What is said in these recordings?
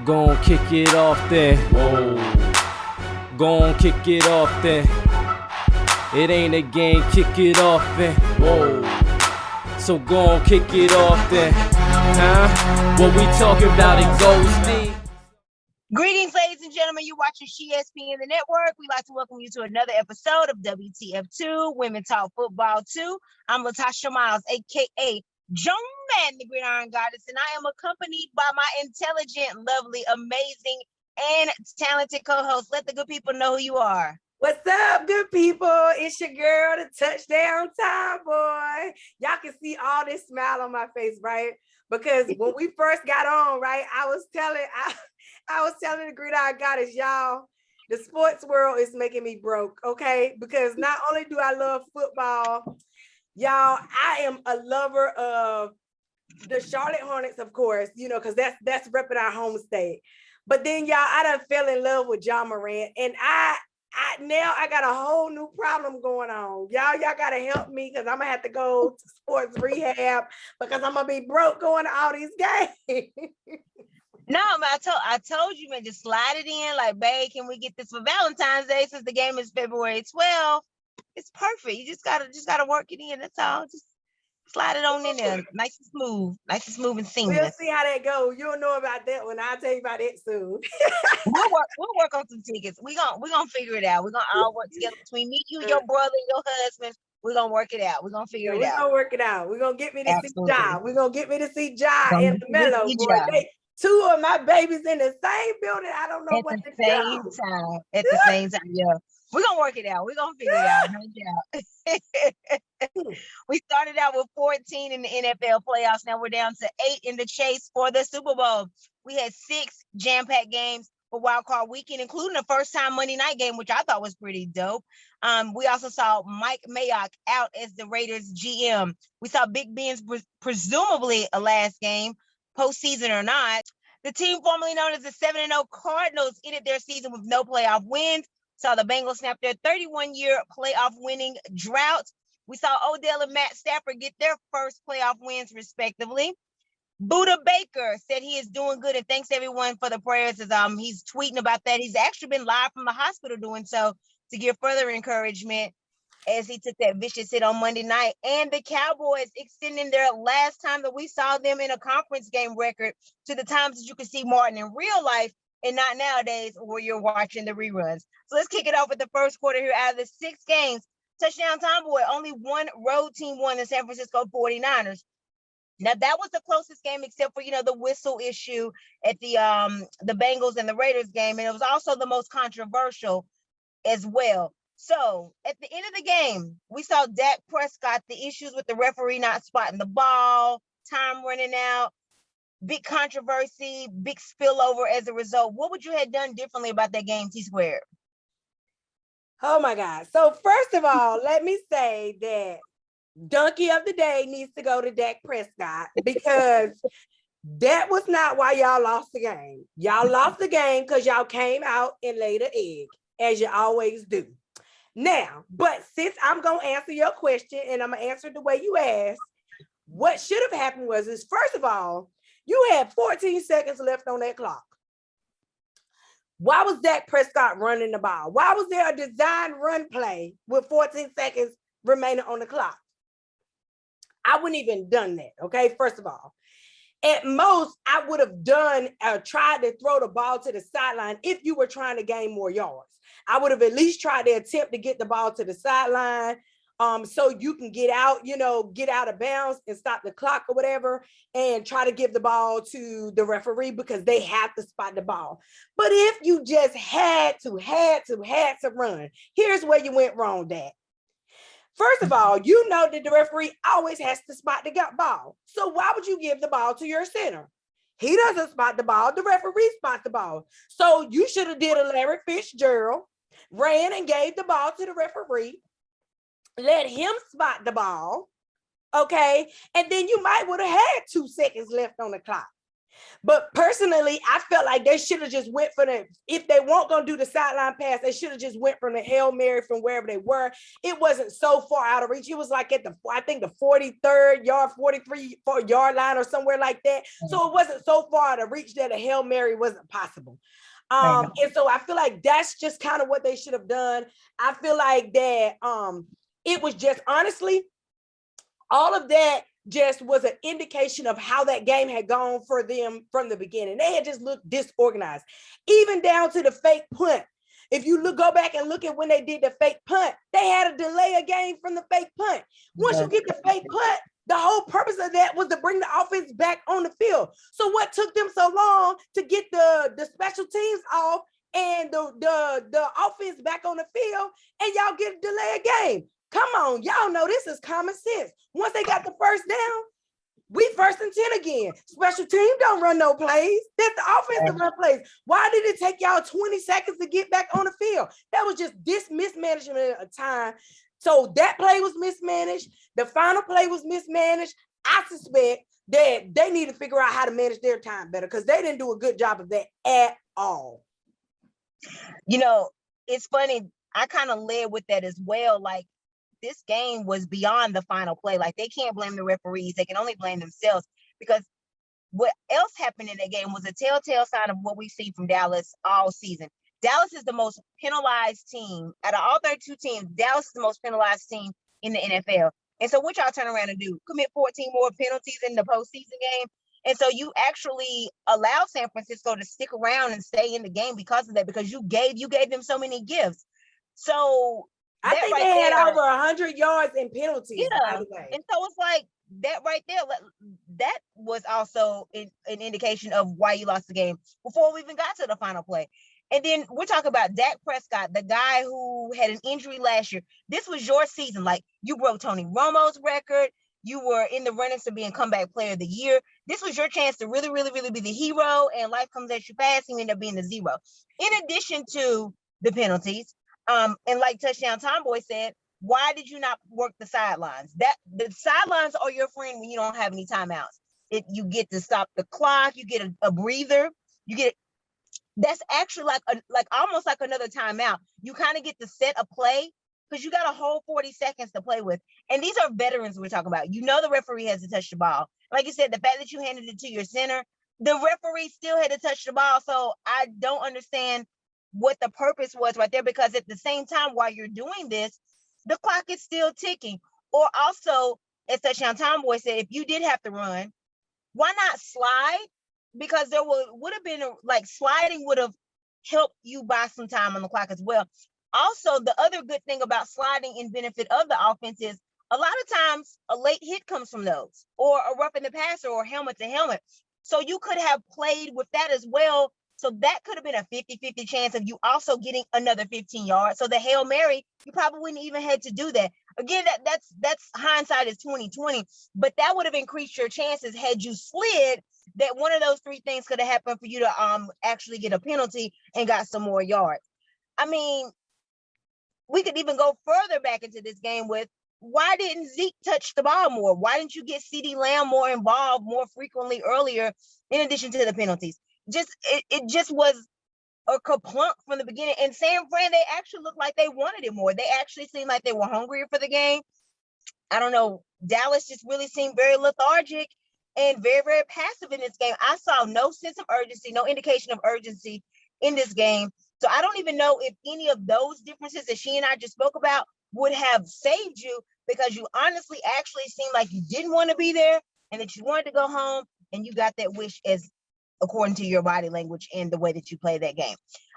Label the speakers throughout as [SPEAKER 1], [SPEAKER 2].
[SPEAKER 1] Gon' kick it off then. Whoa. Gon' kick it off then. It ain't a game, kick it off then. Whoa. So gon' kick it off then. Huh? What we talking about, it goes deep.
[SPEAKER 2] Greetings, ladies and gentlemen. You're watching ESPN the Network. We'd like to welcome you to another episode of WTF Too, Women Talk Football 2. I'm Latasha Miles, a.k.a. Joan Madden, the Gridiron Goddess, and I am accompanied by my intelligent, lovely, amazing, and talented co-host. Let the good people know who you are.
[SPEAKER 3] What's up, good people? It's your girl, the touchdown time boy. Y'all can see all this smile on my face, right? Because when we first got on, right, I was telling the Gridiron Goddess, y'all, the sports world is making me broke, okay? Because not only do I love football, y'all, I am a lover of the Charlotte Hornets, of course, you know, because that's repping our home state. But then, y'all, I done fell in love with John Morant, and I got a whole new problem going on. Y'all gotta help me because I'm gonna have to go to sports rehab because I'm gonna be broke going to all these games.
[SPEAKER 2] No, man, I told you, man, just slide it in. Like, babe, can we get this for Valentine's Day since the game is February 12th? It's perfect. You just gotta work it in. That's all. Just slide it on in there, nice and smooth and seamless.
[SPEAKER 3] We'll see how that goes. You'll know about that when I'll tell you about it soon.
[SPEAKER 2] We'll work on some tickets. We're gonna figure it out. We're gonna all work together between me, you, your brother, and your husband. We're gonna work it out. We're gonna figure it out.
[SPEAKER 3] We're gonna work it out. We're gonna get me to see Ja. We're gonna get me to see Ja and Melo. Two of my babies in the same building. I don't know what to do.
[SPEAKER 2] At the same time, yeah. We're gonna work it out. We're gonna figure it out. No doubt. We started out with 14 in the NFL playoffs. Now we're down to 8 in the chase for the Super Bowl. We had 6 jam-packed games for Wild Card Weekend, including a first-time Monday night game, which I thought was pretty dope. We also saw Mike Mayock out as the Raiders GM. We saw Big Ben's presumably a last game, postseason or not. The team formerly known as the 7-0 Cardinals ended their season with no playoff wins. Saw the Bengals snap their 31-year playoff winning drought. We saw Odell and Matt Stafford get their first playoff wins, respectively. Buda Baker said he is doing good and thanks everyone for the prayers as he's tweeting about that. He's actually been live from the hospital doing so to give further encouragement as he took that vicious hit on Monday night. And the Cowboys extending their last time that we saw them in a conference game record to the times that you could see Martin in real life and not nowadays where you're watching the reruns. So let's kick it off with the first quarter here. Out of the 6 games, touchdown time boy, only one road team won, the San Francisco 49ers. Now that was the closest game except for, the whistle issue at the Bengals and the Raiders game. And it was also the most controversial as well. So at the end of the game, we saw Dak Prescott, the issues with the referee not spotting the ball, time running out, big controversy, big spillover as a result. What would you have done differently about that game, T-Squared?
[SPEAKER 3] Oh my God. So first of all, let me say that Donkey of the Day needs to go to Dak Prescott because that was not why y'all lost the game. Y'all lost the game because y'all came out and laid an egg, as you always do. Now, but since I'm going to answer your question and I'm going to answer it the way you asked, what should have happened was, first of all, you had 14 seconds left on that clock. Why was Dak Prescott running the ball? Why was there a design run play with 14 seconds remaining on the clock? I wouldn't even done that, okay? First of all, at most, I would have tried to throw the ball to the sideline if you were trying to gain more yards. I would have at least tried to attempt to get the ball to the sideline so you can get out of bounds and stop the clock or whatever and try to give the ball to the referee because they have to spot the ball. But if you just had to run, here's where you went wrong, Dad. First of all, you know that the referee always has to spot the ball. So why would you give the ball to your center? He doesn't spot the ball. The referee spots the ball. So you should have did a Larry Fitzgerald, ran and gave the ball to the referee, let him spot the ball, okay? And then you might would have had 2 seconds left on the clock. But personally, I felt like they should have just went for the, if they weren't going to do the sideline pass, they should have just went from the Hail Mary from wherever they were. It wasn't so far out of reach. It was like at the, I think the 43rd yard, 43-yard line or somewhere like that. So it wasn't so far out of reach that a Hail Mary wasn't possible. And so I feel like that's just kind of what they should have done. I feel like that it was just, honestly, all of that just was an indication of how that game had gone for them from the beginning. They had just looked disorganized, even down to the fake punt. If you go back and look at when they did the fake punt, they had to delay a game from the fake punt. Once you get the fake punt, the whole purpose of that was to bring the offense back on the field. So what took them so long to get the special teams off and the offense back on the field, and y'all get to delay a game? Come on, y'all know this is common sense. Once they got the first down, we 1st and 10 again. Special team don't run no plays. That's the offensive run plays. Why did it take y'all 20 seconds to get back on the field? That was just this mismanagement of time. So that play was mismanaged. The final play was mismanaged. I suspect that they need to figure out how to manage their time better, because they didn't do a good job of that at all.
[SPEAKER 2] You know, it's funny. I kind of led with that as well. Like, this game was beyond the final play. Like, they can't blame the referees. They can only blame themselves, because what else happened in that game was a telltale sign of what we've seen from Dallas all season. Dallas is the most penalized team. Out of all 32 teams, Dallas is the most penalized team in the NFL. And so what y'all turn around and do? Commit 14 more penalties in the postseason game. And so you actually allow San Francisco to stick around and stay in the game because of that, because you gave them so many gifts. So
[SPEAKER 3] I think they had over 100 yards in penalties, by the way.
[SPEAKER 2] And so it's like that right there, that was also an indication of why you lost the game before we even got to the final play. And then we're talking about Dak Prescott, the guy who had an injury last year. This was your season. Like, you broke Tony Romo's record. You were in the running to being comeback player of the year. This was your chance to really, really, really be the hero, and life comes at you fast, and you end up being the zero. In addition to the penalties, and like Touchdown Tomboy said, why did you not work the sidelines? That the sidelines are your friend when you don't have any timeouts. You get to stop the clock. You get a breather. That's actually like almost like another timeout. You kind of get to set a play, because you got a whole 40 seconds to play with. And these are veterans we're talking about. You know the referee has to touch the ball. Like you said, the fact that you handed it to your center, the referee still had to touch the ball. So I don't understand what the purpose was right there, because at the same time, while you're doing this, the clock is still ticking. Or also, as Touchdown Tomboy said, if you did have to run, why not slide? Because there would have been sliding would have helped you buy some time on the clock as well. Also, the other good thing about sliding in benefit of the offense is a lot of times a late hit comes from those, or a roughing the passer, or helmet to helmet. So you could have played with that as well. So that could have been a 50-50 chance of you also getting another 15 yards. So the Hail Mary, you probably wouldn't even had to do that. Again, that's hindsight is 2020, but that would have increased your chances had you slid. That one of those three things could have happened for you to actually get a penalty and got some more yards. I mean, we could even go further back into this game with, why didn't Zeke touch the ball more? Why didn't you get CeeDee Lamb more involved more frequently earlier, in addition to the penalties? It just was a kerplunk from the beginning. And San Fran, they actually looked like they wanted it more. They actually seemed like they were hungrier for the game. I don't know. Dallas just really seemed very lethargic and very, very passive in this game. I saw no sense of urgency, no indication of urgency in this game. So I don't even know if any of those differences that she and I just spoke about would have saved you, because you honestly actually seemed like you didn't want to be there and that you wanted to go home, and you got that wish as according to your body language and the way that you play that game.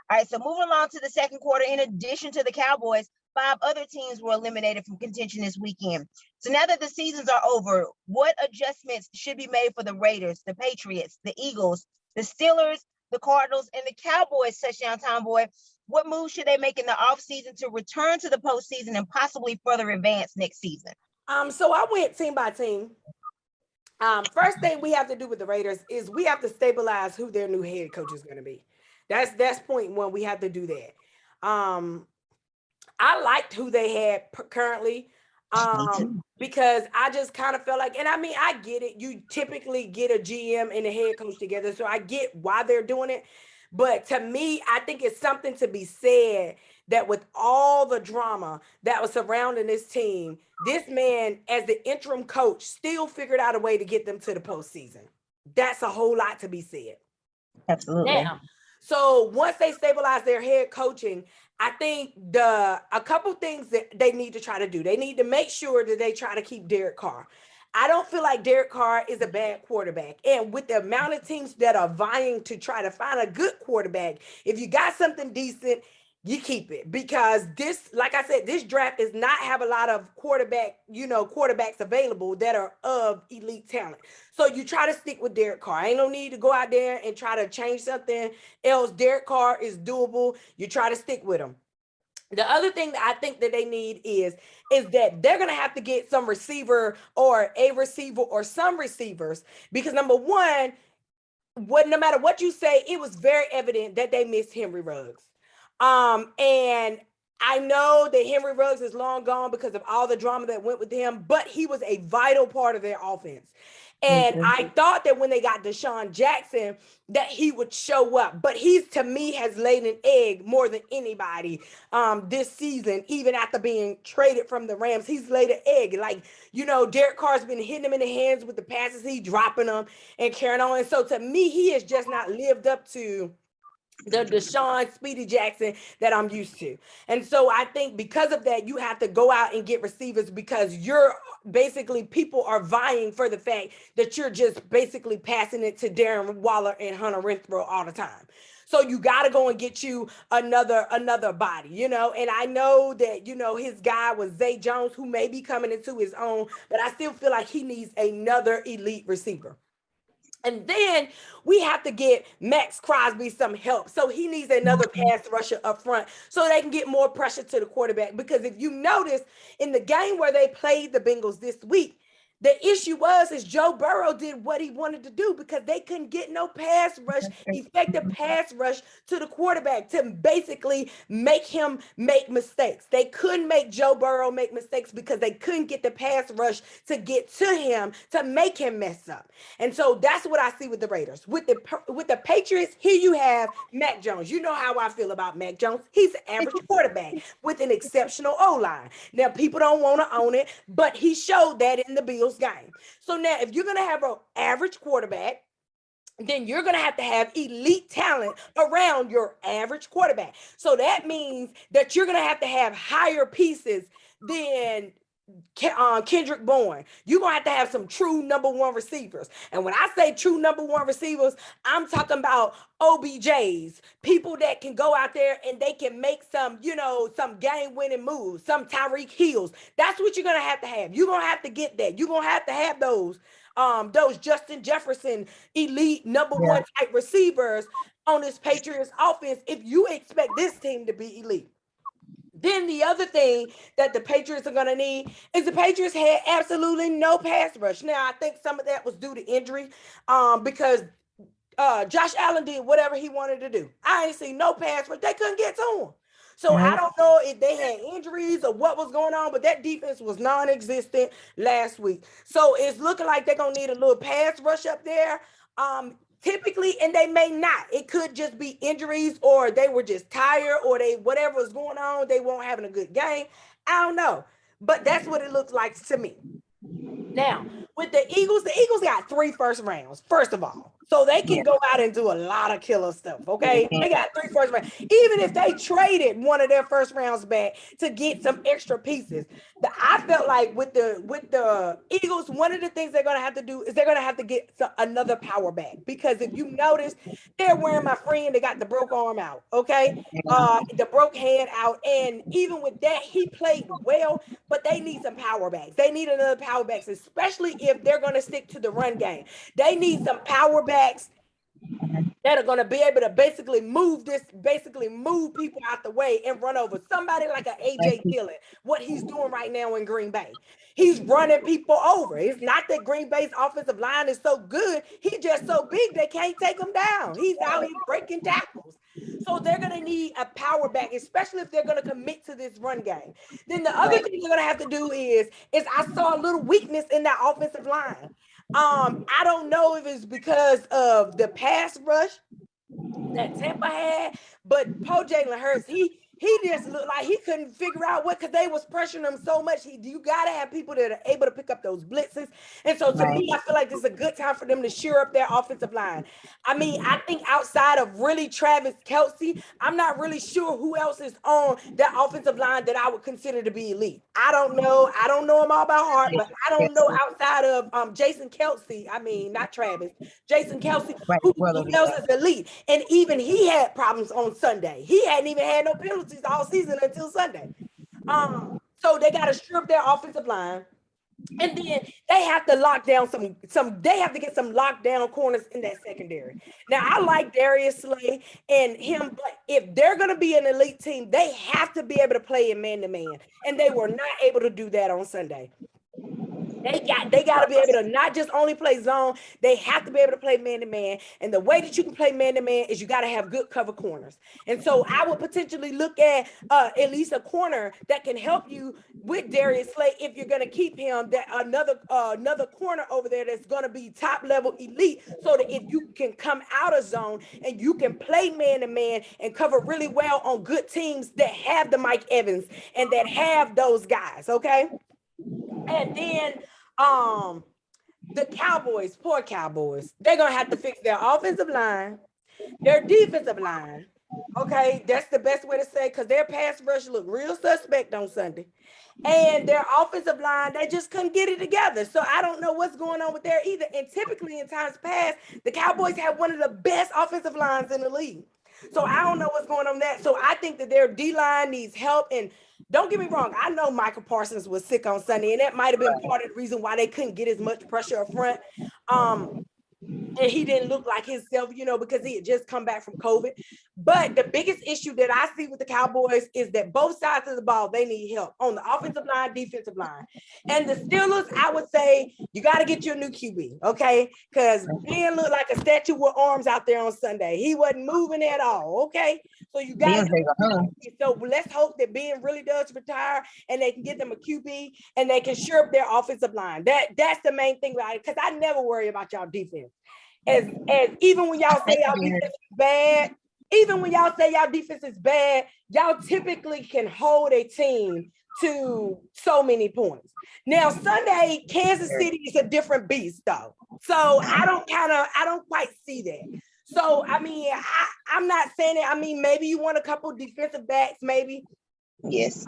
[SPEAKER 2] All right, so moving along to the second quarter, in addition to the Cowboys, 5 other teams were eliminated from contention this weekend. So now that the seasons are over, what adjustments should be made for the Raiders, the Patriots, the Eagles, the Steelers, the Cardinals, and the Cowboys? Touchdown Tomboy, what moves should they make in the offseason to return to the postseason and possibly further advance next season?
[SPEAKER 3] So I went team by team. First thing we have to do with the Raiders is we have to stabilize who their new head coach is going to be. That's point one. We have to do that. I liked who they had currently. Because I just kind of felt like, and I mean, I get it. You typically get a GM and a head coach together, so I get why they're doing it. But to me, I think it's something to be said that with all the drama that was surrounding this team, this man, as the interim coach, still figured out a way to get them to the postseason. That's a whole lot to be said.
[SPEAKER 2] Absolutely.
[SPEAKER 3] Now, so once they stabilize their head coaching, I think a couple things that they need to try to do. They need to make sure that they try to keep Derek Carr. I don't feel like Derek Carr is a bad quarterback. And with the amount of teams that are vying to try to find a good quarterback, if you got something decent, you keep it. Because this, like I said, this draft does not have a lot of quarterbacks available that are of elite talent. So you try to stick with Derek Carr. Ain't no need to go out there and try to change something else. Derek Carr is doable. You try to stick with him. The other thing that I think that they need is that they're going to have to get some receiver or a receiver or some receivers, because number one, no matter what you say, it was very evident that they missed Henry Ruggs. And I know that Henry Ruggs is long gone because of all the drama that went with him, but he was a vital part of their offense. And I thought that when they got Deshaun Jackson, that he would show up. But he's, to me, has laid an egg more than anybody this season, even after being traded from the Rams. He's laid an egg. Like, Derek Carr's been hitting him in the hands with the passes. He's dropping them and carrying on. And so, to me, he has just not lived up to the Deshaun Speedy Jackson that I'm used to. And so I think because of that, you have to go out and get receivers, because people are vying for the fact that you're just basically passing it to Darren Waller and Hunter Renfrow all the time. So you got to go and get you another body, and I know that, his guy was Zay Jones, who may be coming into his own, but I still feel like he needs another elite receiver. And then we have to get Max Crosby some help. So he needs another pass rusher up front so they can get more pressure to the quarterback. Because if you notice, in the game where they played the Bengals this week, the issue is Joe Burrow did what he wanted to do because they couldn't get no effective pass rush to the quarterback to basically make him make mistakes. They couldn't make Joe Burrow make mistakes because they couldn't get the pass rush to get to him to make him mess up. And so that's what I see with the Raiders. With the Patriots, here you have Mac Jones. You know how I feel about Mac Jones. He's an average quarterback with an exceptional O-line. Now, people don't want to own it, but he showed that in the Bills game. So now, if you're going to have an average quarterback, then you're going to have elite talent around your average quarterback. So that means that you're going to have higher pieces than Kendrick Bourne. You're going to have some true number one receivers. And when I say true number one receivers, I'm talking about OBJs, people that can go out there and they can make some game-winning moves, some Tyreek Hills. That's what you're going to have. You're going to have to get that. You're going to have those Justin Jefferson elite number one type receivers on this Patriots offense if you expect this team to be elite. Then the other thing that the Patriots are going to need is the Patriots had absolutely no pass rush. Now, I think some of that was due to injury because Josh Allen did whatever he wanted to do. I ain't seen no pass rush. They couldn't get to him. So I don't know if they had injuries or what was going on, but that defense was non-existent last week. So it's looking like they're going to need a little pass rush up there. Typically, and they may not. It could just be injuries, or they were just tired, or whatever was going on, they weren't having a good game. I don't know. But that's what it looks like to me. Now, with the Eagles got 3 first rounds, first of all. So they can go out and do a lot of killer stuff, okay? They got 3 first rounds. Even if they traded one of their first rounds back to get some extra pieces. I felt like with the Eagles, one of the things they're going to have to do is they're going to have to get another power back. Because if you notice, they're wearing my friend, they got the broke arm out, okay? The broke hand out. And even with that, he played well, but they need some power backs. They need another power backs, especially if they're going to stick to the run game. They need some power backs that are going to be able to basically move people out the way and run over somebody like an AJ Dillon, what he's doing right now in Green Bay. He's running people over. It's not that Green Bay's offensive line is so good. He's just so big they can't take him down. He's out here breaking tackles. So they're going to need a power back, especially if they're going to commit to this run game. Then the other thing they're going to have to do is I saw a little weakness in that offensive line. I don't know if it's because of the pass rush that Tampa had, but poor Jalen Hurts, he just looked like he couldn't figure out what, because they was pressuring him so much. You got to have people that are able to pick up those blitzes. And so to me, I feel like this is a good time for them to shore up their offensive line. I mean, I think outside of really Travis Kelce, I'm not really sure who else is on that offensive line that I would consider to be elite. I don't know them all by heart, but I don't know outside of Jason Kelce. I mean, not Travis, Jason Kelce, who else is elite. And even he had problems on Sunday. He hadn't even had no penalties all season until Sunday. So they got to strip their offensive line. And then they have to lock down they have to get some lockdown corners in that secondary. Now, I like Darius Slay and him, but if they're going to be an elite team, they have to be able to play in man-to-man. And they were not able to do that on Sunday. They got to be able to not just only play zone, they have to be able to play man-to-man. And the way that you can play man-to-man is you got to have good cover corners. And so I would potentially look at least a corner that can help you with Darius Slay if you're going to keep him, that another corner over there that's going to be top-level elite, so that if you can come out of zone and you can play man-to-man and cover really well on good teams that have the Mike Evans and that have those guys, okay? And then the Cowboys, poor Cowboys, they're going to have to fix their offensive line, their defensive line. Okay, that's the best way to say, because their pass rush looked real suspect on Sunday. And their offensive line, they just couldn't get it together. So I don't know what's going on with there either. And typically in times past, the Cowboys have one of the best offensive lines in the league. So I don't know what's going on there. So I think that their D-line needs help. And don't get me wrong, I know Michael Parsons was sick on Sunday, and that might have been part of the reason why they couldn't get as much pressure up front. And he didn't look like himself, because he had just come back from COVID. But the biggest issue that I see with the Cowboys is that both sides of the ball, they need help on the offensive line, defensive line. And the Steelers, I would say, you got to get your new QB, okay? Because Ben looked like a statue with arms out there on Sunday. He wasn't moving at all, okay? So you got to. So let's hope that Ben really does retire and they can get them a QB and they can shore up their offensive line. That's the main thing, because I never worry about y'all defense. As even when y'all say y'all defense is bad, y'all typically can hold a team to so many points. Now, Sunday, Kansas City is a different beast, though. So I don't quite see that. So, I mean, I'm not saying it. I mean, maybe you want a couple defensive backs, maybe.
[SPEAKER 2] Yes.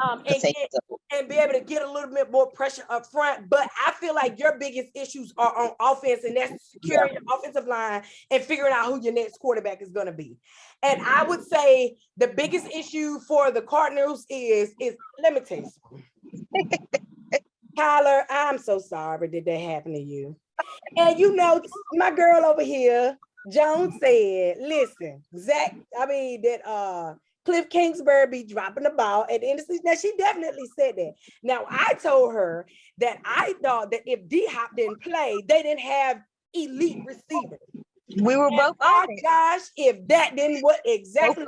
[SPEAKER 3] And be able to get a little bit more pressure up front. But I feel like your biggest issues are on offense, and that's securing your offensive line and figuring out who your next quarterback is going to be. And I would say the biggest issue for the Cardinals is let me tell you something. Kyler, I'm so sorry that happened to you. And my girl over here, Joan, said, listen, Cliff Kingsbury be dropping the ball at the end of the season. Now, she definitely said that. Now, I told her that I thought that if D-Hop didn't play, they didn't have elite receivers.
[SPEAKER 2] We were both on it.
[SPEAKER 3] Gosh, if that didn't what happened.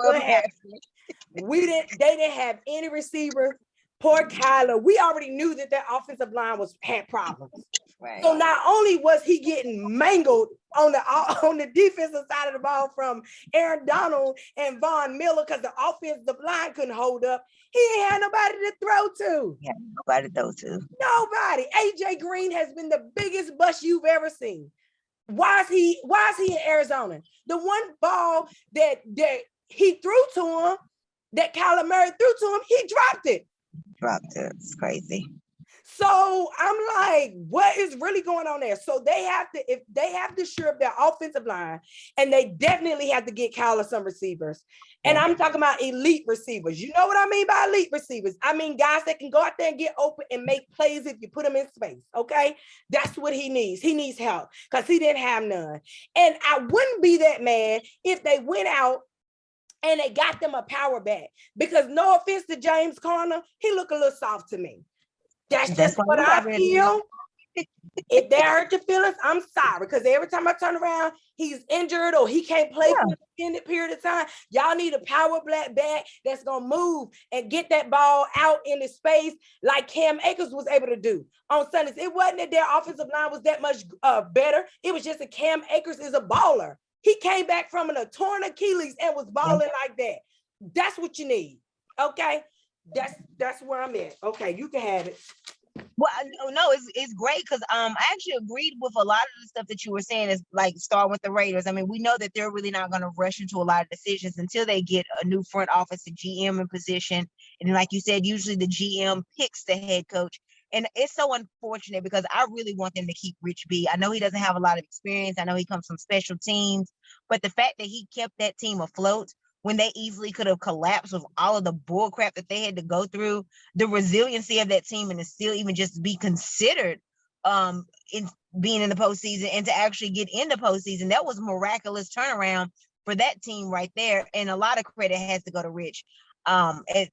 [SPEAKER 3] They didn't have any receivers. Poor Kyler. We already knew that their offensive line had problems. Right. So not only was he getting mangled on the defensive side of the ball from Aaron Donald and Von Miller because the offensive line couldn't hold up, he ain't had nobody to throw to.
[SPEAKER 2] Yeah, nobody to throw to.
[SPEAKER 3] Nobody. AJ Green has been the biggest bust you've ever seen. Why is he in Arizona? The one ball that he threw to him, that Kyler Murray threw to him, he dropped it.
[SPEAKER 2] It's crazy.
[SPEAKER 3] So I'm like, what is really going on there? So if they have to shore up their offensive line, and they definitely have to get Kyler some receivers. And I'm talking about elite receivers. You know what I mean by elite receivers? I mean guys that can go out there and get open and make plays if you put them in space. Okay, that's what he needs. He needs help because he didn't have none. And I wouldn't be that mad if they went out and they got them a power back, because no offense to James Conner, he looked a little soft to me. That's just what I feel. If that hurt your feelings, I'm sorry. Because every time I turn around, he's injured or he can't play for an extended period of time. Y'all need a power black back that's going to move and get that ball out in the space like Cam Akers was able to do on Sundays. It wasn't that their offensive line was that much better. It was just that Cam Akers is a baller. He came back from a torn Achilles and was balling like that. That's what you need. Okay. That's where I'm at. Okay, you can have it.
[SPEAKER 2] Well, no, it's great because I actually agreed with a lot of the stuff that you were saying. Is like start with the Raiders. I mean, we know that they're really not going to rush into a lot of decisions until they get a new front office, a GM in position, and like you said, usually the GM picks the head coach. And it's so unfortunate because I really want them to keep Rich B. I know he doesn't have a lot of experience. I know he comes from special teams, but the fact that he kept that team afloat when they easily could have collapsed with all of the bull crap that they had to go through, the resiliency of that team and to still even just be considered in being in the postseason and to actually get in the postseason, that was a miraculous turnaround for that team right there. And a lot of credit has to go to Rich. And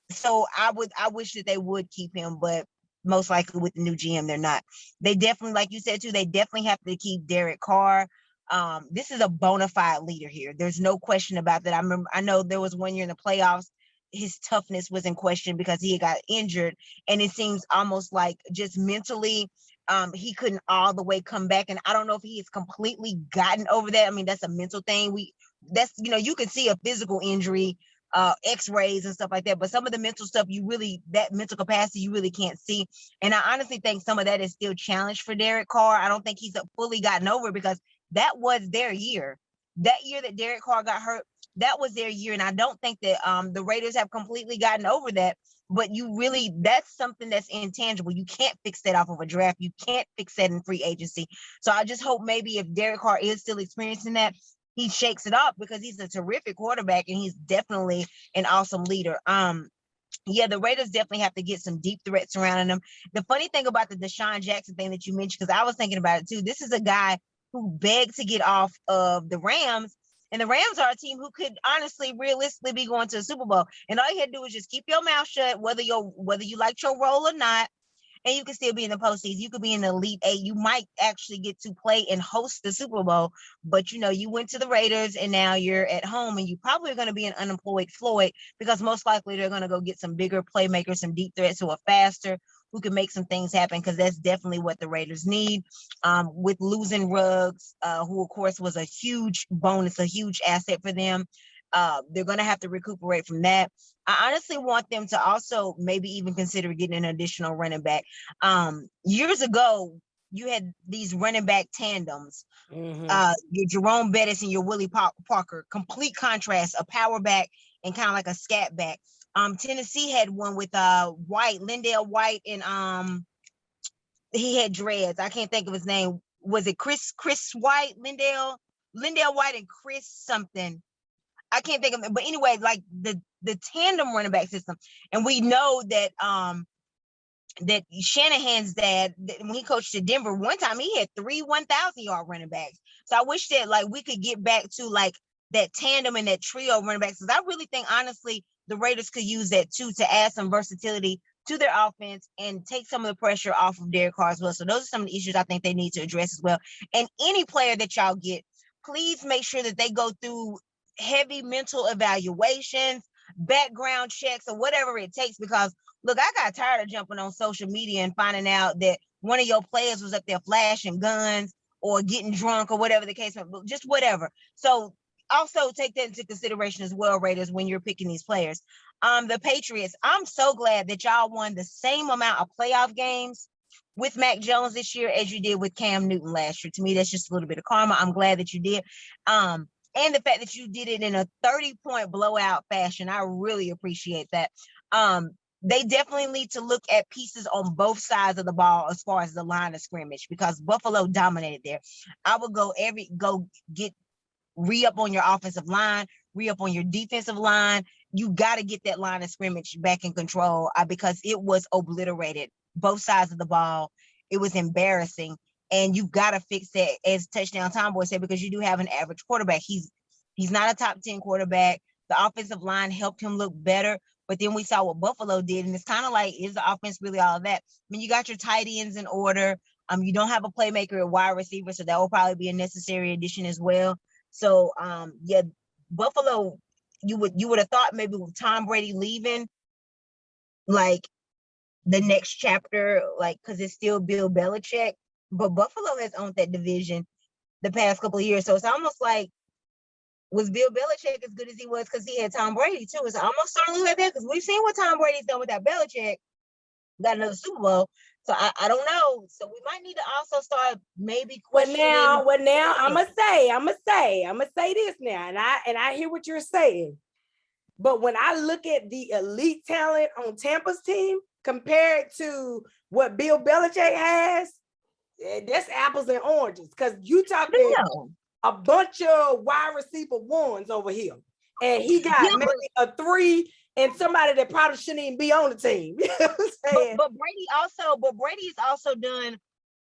[SPEAKER 2] so I wish that they would keep him, but most likely with the new GM, they're not. They definitely, like you said too, they definitely have to keep Derek Carr. This is a bona fide leader here. There's no question about that. I know there was one year in the playoffs, his toughness was in question because he got injured, and it seems almost like just mentally, he couldn't all the way come back. And I don't know if he has completely gotten over that. I mean, that's a mental thing. You can see a physical injury, x-rays and stuff like that, but some of the mental stuff, that mental capacity you really can't see. And I honestly think some of that is still challenged for Derek Carr. I don't think he's fully gotten over it because that was their year. That year that Derek Carr got hurt, that was their year. And I don't think that the Raiders have completely gotten over that. But that's something that's intangible. You can't fix that off of a draft. You can't fix that in free agency. So I just hope maybe if Derek Carr is still experiencing that, he shakes it up because he's a terrific quarterback and he's definitely an awesome leader. Yeah, the Raiders definitely have to get some deep threats surrounding them. The funny thing about the Deshaun Jackson thing that you mentioned, because I was thinking about it too, this is a guy who begged to get off of the Rams, and the Rams are a team who could honestly, realistically be going to a Super Bowl. And all you had to do is just keep your mouth shut, whether you liked your role or not, and you can still be in the postseason. You could be in the Elite Eight. You might actually get to play and host the Super Bowl, but you went to the Raiders and now you're at home, and you probably are going to be an unemployed Floyd because most likely they're going to go get some bigger playmakers, some deep threats who are faster, who can make some things happen, because that's definitely what the Raiders need. With losing Ruggs, who of course was a huge bonus, a huge asset for them. They're going to have to recuperate from that. I honestly want them to also maybe even consider getting an additional running back. Years ago, you had these running back tandems, your Jerome Bettis and your Willie Parker, complete contrast, a power back and kind of like a scat back. Tennessee had one with Lindell White, and he had dreads. I can't think of his name. Was it Chris White, Lindell White and Chris something? I can't think of it, but anyway, like the tandem running back system. And we know that that Shanahan's dad, when he coached at Denver, one time he had 3 1,000-yard running backs. So I wish that like we could get back to like that tandem and that trio of running backs, because I really think honestly the Raiders could use that too to add some versatility to their offense and take some of the pressure off of Derek Carr as well. So those are some of the issues I think they need to address as well. And any player that y'all get, please make sure that they go through heavy mental evaluations, background checks, or whatever it takes, because look, I got tired of jumping on social media and finding out that one of your players was up there flashing guns or getting drunk or whatever the case may be, just whatever. So also take that into consideration as well, Raiders, when you're picking these players. The Patriots, I'm so glad that y'all won the same amount of playoff games with Mac Jones this year as you did with Cam Newton last year. To me, that's just a little bit of karma. I'm glad that you did. And the fact that you did it in a 30-point blowout fashion, I really appreciate that. They definitely need to look at pieces on both sides of the ball as far as the line of scrimmage, because Buffalo dominated there. I would go get re-up on your offensive line, re-up on your defensive line. You got to get that line of scrimmage back in control because it was obliterated. Both sides of the ball. It was embarrassing. And you've got to fix that, as Touchdown Tomboy said, because you do have an average quarterback. He's not a top 10 quarterback. The offensive line helped him look better. But then we saw what Buffalo did. And it's kind of like, is the offense really all of that? I mean, you got your tight ends in order. You don't have a playmaker at wide receiver, so that will probably be a necessary addition as well. So yeah, Buffalo, you would have thought maybe with Tom Brady leaving, like the next chapter, like, because it's still Bill Belichick, but Buffalo has owned that division the past couple of years. So it's almost like, was Bill Belichick as good as he was because he had Tom Brady too? It's almost starting to look like that because we've seen what Tom Brady's done without Belichick. Got another Super Bowl. So I don't know. So we might need to also start maybe questioning.
[SPEAKER 3] Well, now I'ma say this now, and I hear what you're saying. But when I look at the elite talent on Tampa's team compared to what Bill Belichick has, that's apples and oranges. Because you talking a bunch of wide receiver ones over here, and he got maybe a 3 and somebody that probably shouldn't even be on the team. You know what I'm saying?
[SPEAKER 2] But Brady's also done.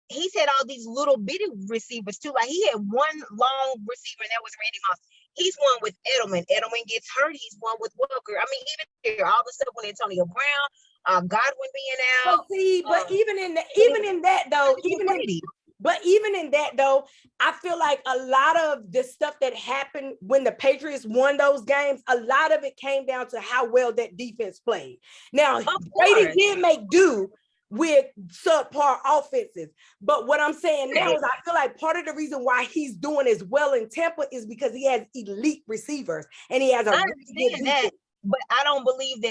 [SPEAKER 2] He's had all these little bitty receivers too. Like he had one long receiver, and that was Randy Moss. He's won with Edelman. Edelman gets hurt. He's won with Welker. I mean, even here, all the stuff when Antonio Brown, Godwin being out.
[SPEAKER 3] But see, even in that though, I feel like a lot of the stuff that happened when the Patriots won those games, a lot of it came down to how well that defense played. Now, Brady did make do with subpar offenses. But what I'm saying now is I feel like part of the reason why he's doing as well in Tampa is because he has elite receivers and he has a
[SPEAKER 2] understand that. But I don't believe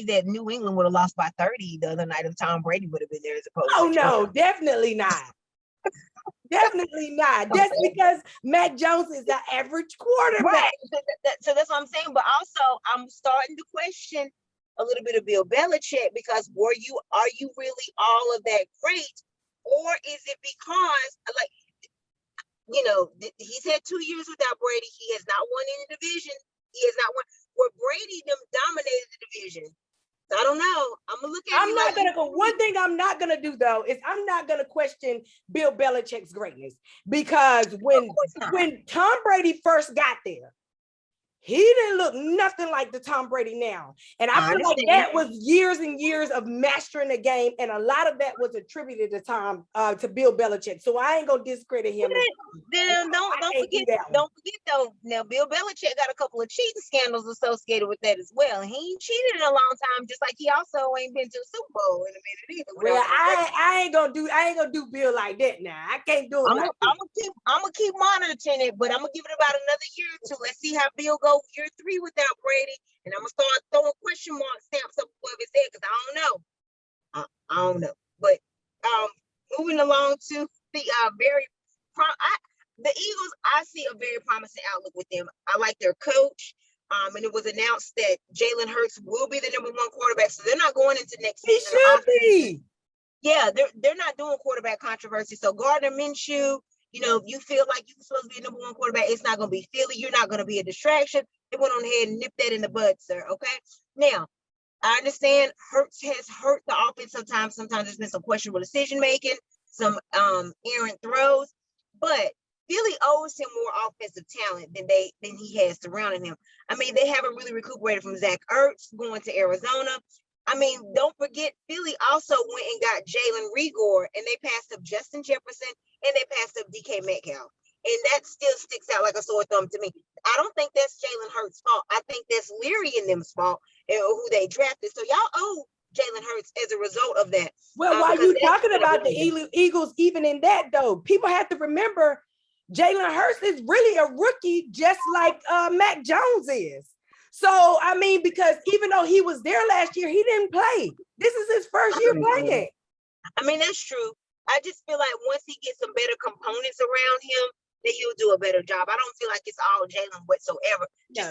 [SPEAKER 2] that New England would have lost by 30 the other night if Tom Brady would have been there as opposed
[SPEAKER 3] to. Oh no, definitely not. Definitely not. Just because Mac Jones is an average quarterback.
[SPEAKER 2] Right. So that's what I'm saying. But also I'm starting to question a little bit of Bill Belichick because are you really all of that great? Or is it because, like, you know, he's had 2 years without Brady. He has not won any division. He has not won where Brady dominated the division. So I don't know. I'm gonna look at.
[SPEAKER 3] I'm not gonna go. One thing I'm not gonna do though is I'm not gonna question Bill Belichick's greatness because when Tom Brady first got there, he didn't look nothing like the Tom Brady now. And I feel like that was years and years of mastering the game. And a lot of that was attributed to Bill Belichick. So I ain't gonna discredit him.
[SPEAKER 2] Then don't forget though. Now Bill Belichick got a couple of cheating scandals associated with that as well. He ain't cheated in a long time, just like he also ain't been to a Super Bowl in a minute either.
[SPEAKER 3] Well, I ain't gonna do Bill like that now. I can't do it.
[SPEAKER 2] I'm gonna keep monitoring it, but I'm gonna give it about another year or two. Let's see how Bill goes year 3 without Brady, and I'm gonna start throwing question mark stamps up above his head because I don't know. But moving along to the the Eagles, I see a very promising outlook with them. I like their coach. And it was announced that Jalen Hurts will be the number 1 quarterback, so they're not going into next season.
[SPEAKER 3] He should be.
[SPEAKER 2] Yeah, they're not doing quarterback controversy. So Gardner Minshew, you know, if you feel like you're supposed to be a number 1 quarterback, it's not going to be Philly. You're not going to be a distraction. They went on ahead and nipped that in the bud, sir. Okay. Now, I understand Hurts has hurt the offense sometimes. Sometimes there's been some questionable decision making, some errant throws, but Philly owes him more offensive talent than he has surrounding him. I mean, they haven't really recuperated from Zach Ertz going to Arizona. I mean, don't forget, Philly also went and got Jalen Reagor, and they passed up Justin Jefferson, and they passed up DK Metcalf. And that still sticks out like a sore thumb to me. I don't think that's Jalen Hurts' fault. I think that's Leary and them's fault, and who they drafted. So y'all owe Jalen Hurts as a result of that.
[SPEAKER 3] Well, while you're talking about the Eagles, even in that, though, people have to remember Jalen Hurts is really a rookie, just like Mac Jones is. So, I mean, because even though he was there last year, he didn't play. This is his first year playing.
[SPEAKER 2] I mean, that's true. I just feel like once he gets some better components around him, then he'll do a better job. I don't feel like it's all Jalen whatsoever. Just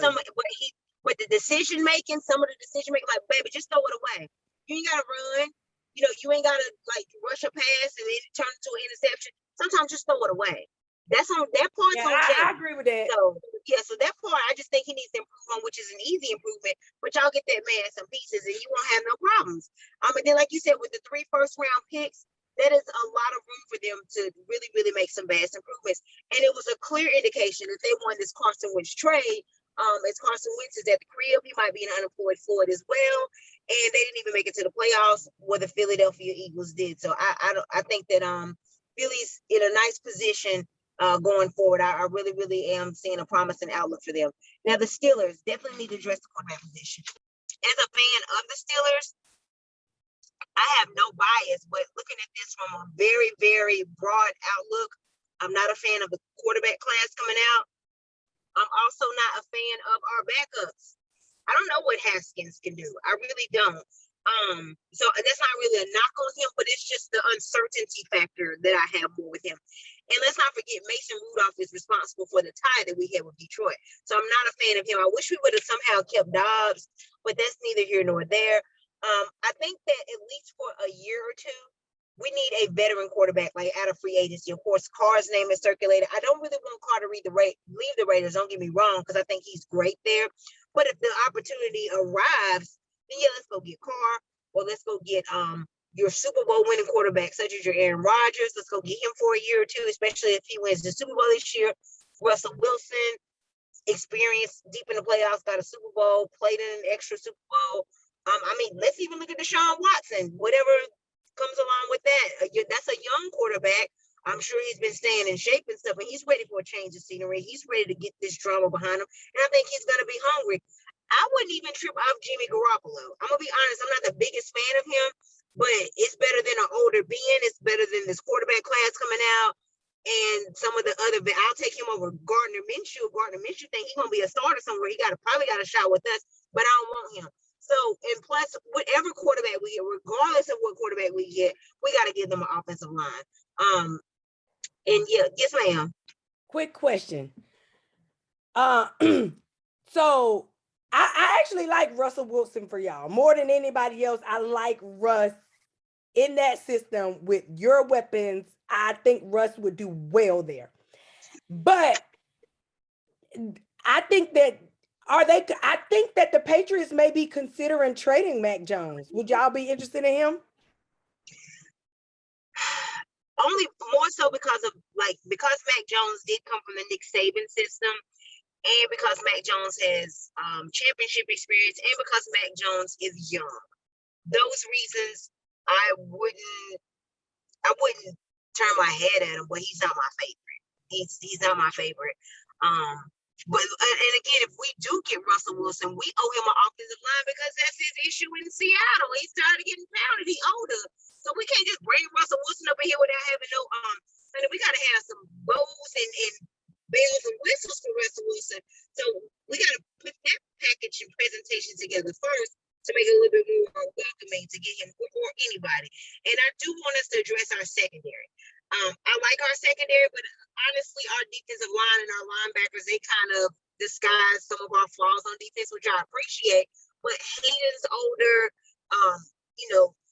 [SPEAKER 2] but the decision making, some of the decision making, like, baby, just throw it away. You ain't gotta run. You know, you ain't gotta like rush a pass and then turn it to an interception. Sometimes just throw it away. That's on that part.
[SPEAKER 3] Yeah, I agree with that.
[SPEAKER 2] So that part, I just think he needs to improve on, which is an easy improvement. But y'all get that man some pieces, and you won't have no problems. And then, like you said, with the 3 first-round picks, that is a lot of room for them to really, really make some vast improvements. And it was a clear indication that they won this Carson Wentz trade As Carson Wentz is at the crib, he might be an unemployed Floyd as well. And they didn't even make it to the playoffs where the Philadelphia Eagles did. So I think that Philly's in a nice position going forward. I really, really am seeing a promising outlook for them. Now the Steelers definitely need to address the quarterback position. As a fan of the Steelers, I have no bias, but looking at this from a very, very broad outlook, I'm not a fan of the quarterback class coming out. I'm also not a fan of our backups. I don't know what Haskins can do. I really don't. So that's not really a knock on him, but it's just the uncertainty factor that I have more with him. And let's not forget Mason Rudolph is responsible for the tie that we had with Detroit. So I'm not a fan of him. I wish we would have somehow kept Dobbs, but that's neither here nor there. I think that at least for a year or two, we need a veteran quarterback, like out of free agency. Of course, Carr's name is circulated. I don't really want Carr to leave the Raiders. Don't get me wrong, because I think he's great there. But if the opportunity arrives, then yeah, let's go get Carr, or let's go get your Super Bowl winning quarterback, such as your Aaron Rodgers. Let's go get him for a year or two, especially if he wins the Super Bowl this year. Russell Wilson, experience deep in the playoffs, got a Super Bowl, played in an extra Super Bowl. I mean, let's even look at Deshaun Watson. Whatever comes along with that. That's a young quarterback. I'm sure he's been staying in shape and stuff, and he's ready for a change of scenery. He's ready to get this drama behind him, and I think he's going to be hungry. I wouldn't even trip off Jimmy Garoppolo. I'm going to be honest, I'm not the biggest fan of him, but it's better than an older Ben. It's better than this quarterback class coming out, and some of the other. I'll take him over Gardner Minshew. Gardner Minshew think he's going to be a starter somewhere. He probably got a shot with us, but I don't want him. So, and plus, whatever quarterback we get, regardless of what quarterback we get, we got to give them an offensive line. And yeah, yes, ma'am.
[SPEAKER 3] Quick question. So I actually like Russell Wilson for y'all more than anybody else. I like Russ in that system with your weapons. I think Russ would do well there. But I think that I think that the Patriots may be considering trading Mac Jones. Would y'all be interested in him?
[SPEAKER 2] Only more so because Mac Jones did come from the Nick Saban system, and because Mac Jones has championship experience, and because Mac Jones is young. Those reasons, I wouldn't turn my head at him, but he's not my favorite. He's not my favorite. But and again, if we do get Russell Wilson, we owe him an offensive line because that's his issue in Seattle. He's tired of getting pounded. He's older. So we can't just bring Russell Wilson up in here without having no and we gotta have some bows and bells and whistles for Russell Wilson. So we gotta put that package and presentation together first to make it a little bit more welcoming to get him or anybody. And I do want us to address our secondary. I like our secondary, but honestly, our defensive line and our linebackers, they kind of disguise some of our flaws on defense, which I appreciate. But Hayden's older,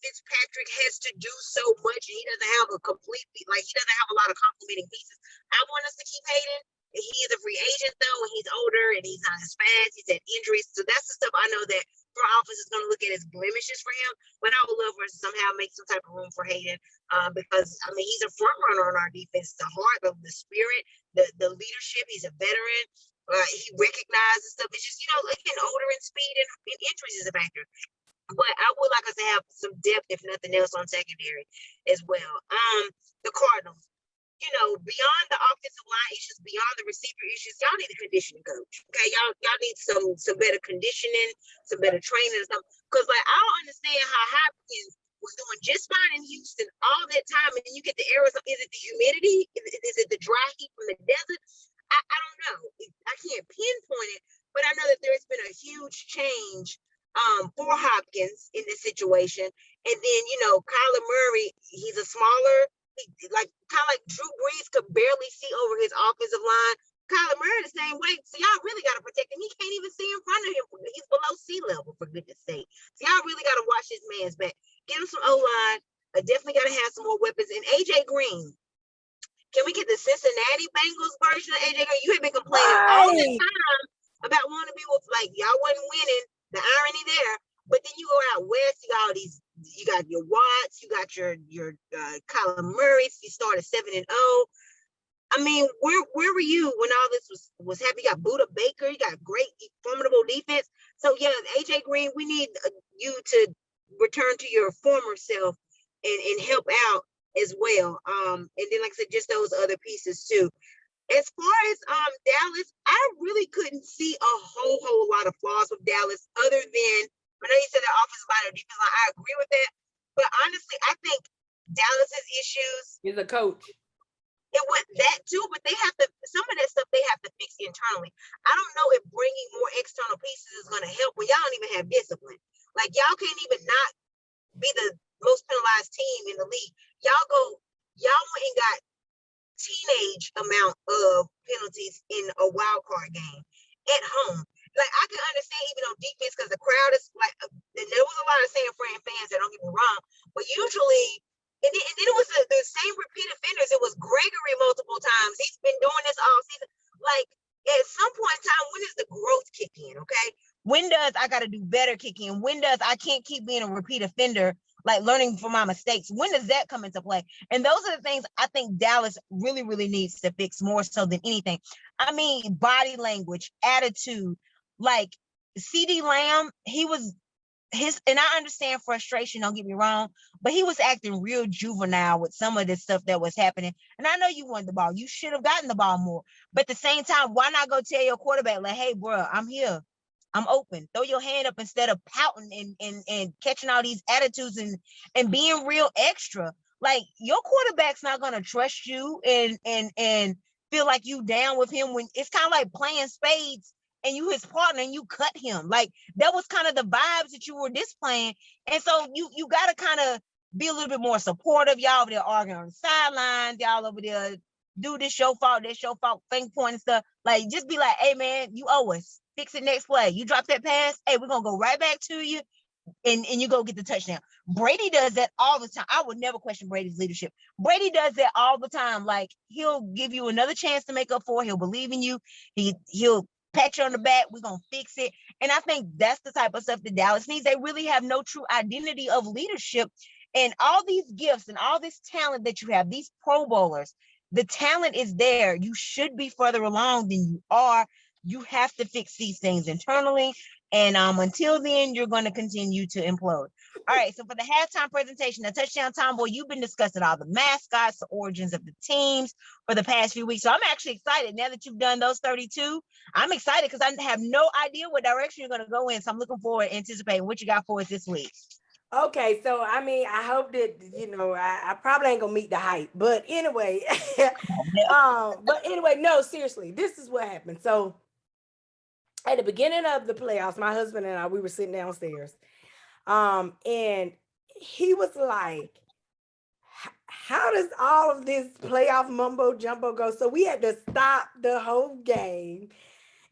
[SPEAKER 2] Fitzpatrick has to do so much, and he doesn't have he doesn't have a lot of complementing pieces. I want us to keep Hayden. He is a free agent, though, and he's older, and he's not as fast. He's had injuries. So that's the stuff I know that front office is going to look at as blemishes for him. But I would love for us to somehow make some type of room for Hayden because, he's a front runner on our defense. The heart, the spirit, the leadership. He's a veteran. He recognizes stuff. It's just, again, older in speed and injuries is a factor. But I would like us to have some depth, if nothing else, on secondary as well. The Cardinals. Beyond the offensive line issues, beyond the receiver issues, y'all need a conditioning coach. Okay, y'all need some better conditioning, some better training, and stuff. Because I don't understand how Hopkins was doing just fine in Houston all that time, and then you get the errors. Is it the humidity? Is it the dry heat from the desert? I don't know. I can't pinpoint it, but I know that there's been a huge change for Hopkins in this situation. And then Kyler Murray, he's a smaller. Kind of like Drew Brees could barely see over his offensive line. Kyler Murray the same way. So y'all really got to protect him. He can't even see in front of him. He's below sea level, for goodness sake. So y'all really got to watch this man's back. Get him some O-line. Definitely got to have some more weapons. And A.J. Green. Can we get the Cincinnati Bengals version of A.J. Green? You have been complaining all the time about wanting to be with, y'all wasn't winning. The irony there. But then you go out west, you got all these. You got your Watts, you got your Kyler Murray. You started 7-0. I mean, where were you when all this was happening? You got Buda Baker, you got great, formidable defense. So yeah, AJ Green, we need you to return to your former self and help out as well. And then, like I said, just those other pieces too. As far as Dallas, I really couldn't see a whole lot of flaws with Dallas, other than I know you said the offensive line or defensive line. I agree with that, but honestly, I think Dallas's issues
[SPEAKER 3] is a coach.
[SPEAKER 2] it was that too, but they have to, some of that stuff they have to fix internally. I don't know if bringing more external pieces is going to help when y'all don't even have discipline. Like, y'all can't even not be the most penalized team in the league. Y'all went and got teenage amount of penalties in a wild card game at home. Like, I can understand even on defense because the crowd is like, there was a lot of San Fran fans that, don't get me wrong, but usually, and then it was the same repeat offenders. It was Gregory multiple times. He's been doing this all season. Like, at some point in time, when does the growth kick in? Okay, when does I got to do better kick in? When does I can't keep being a repeat offender? Like, learning from my mistakes. When does that come into play? And those are the things I think Dallas really, really needs to fix more so than anything. I mean, body language, attitude. Like, CD Lamb, and I understand frustration, don't get me wrong, but he was acting real juvenile with some of this stuff that was happening. And I know you wanted the ball. You should have gotten the ball more. But at the same time, why not go tell your quarterback, like, hey, bro, I'm here. I'm open. Throw your hand up instead of pouting and catching all these attitudes and being real extra. Like, your quarterback's not gonna trust you and feel like you down with him when it's kind of like playing spades and you his partner and you cut him. Like, that was kind of the vibes that you were displaying. And so you gotta kind of be a little bit more supportive. Y'all over there arguing on the sidelines, y'all over there do this your fault, finger point and stuff. Like, just be like, hey man, you owe us. Fix it next play. You drop that pass, hey, we're gonna go right back to you and you go get the touchdown. Brady does that all the time. I would never question Brady's leadership. Brady does that all the time. Like, he'll give you another chance to make up for it. He'll believe in you. He'll pat you on the back. We're gonna fix it. And I think that's the type of stuff that Dallas needs. They really have no true identity of leadership. And all these gifts and all this talent that you have, these Pro Bowlers, the talent is there. You should be further along than you are. You have to fix these things internally. And until then, you're going to continue to implode. All right. So for the halftime presentation, the touchdown Tomboy, you've been discussing all the mascots, the origins of the teams for the past few weeks. So I'm actually excited now that you've done those 32. I'm excited because I have no idea what direction you're going to go in. So I'm looking forward to anticipating what you got for us this week.
[SPEAKER 3] Okay, so I mean, I hope that, I probably ain't gonna meet the hype, but anyway, no, seriously, this is what happened. So at the beginning of the playoffs, my husband and I, we were sitting downstairs, and he was like, how does all of this playoff mumbo jumbo go? So we had to stop the whole game,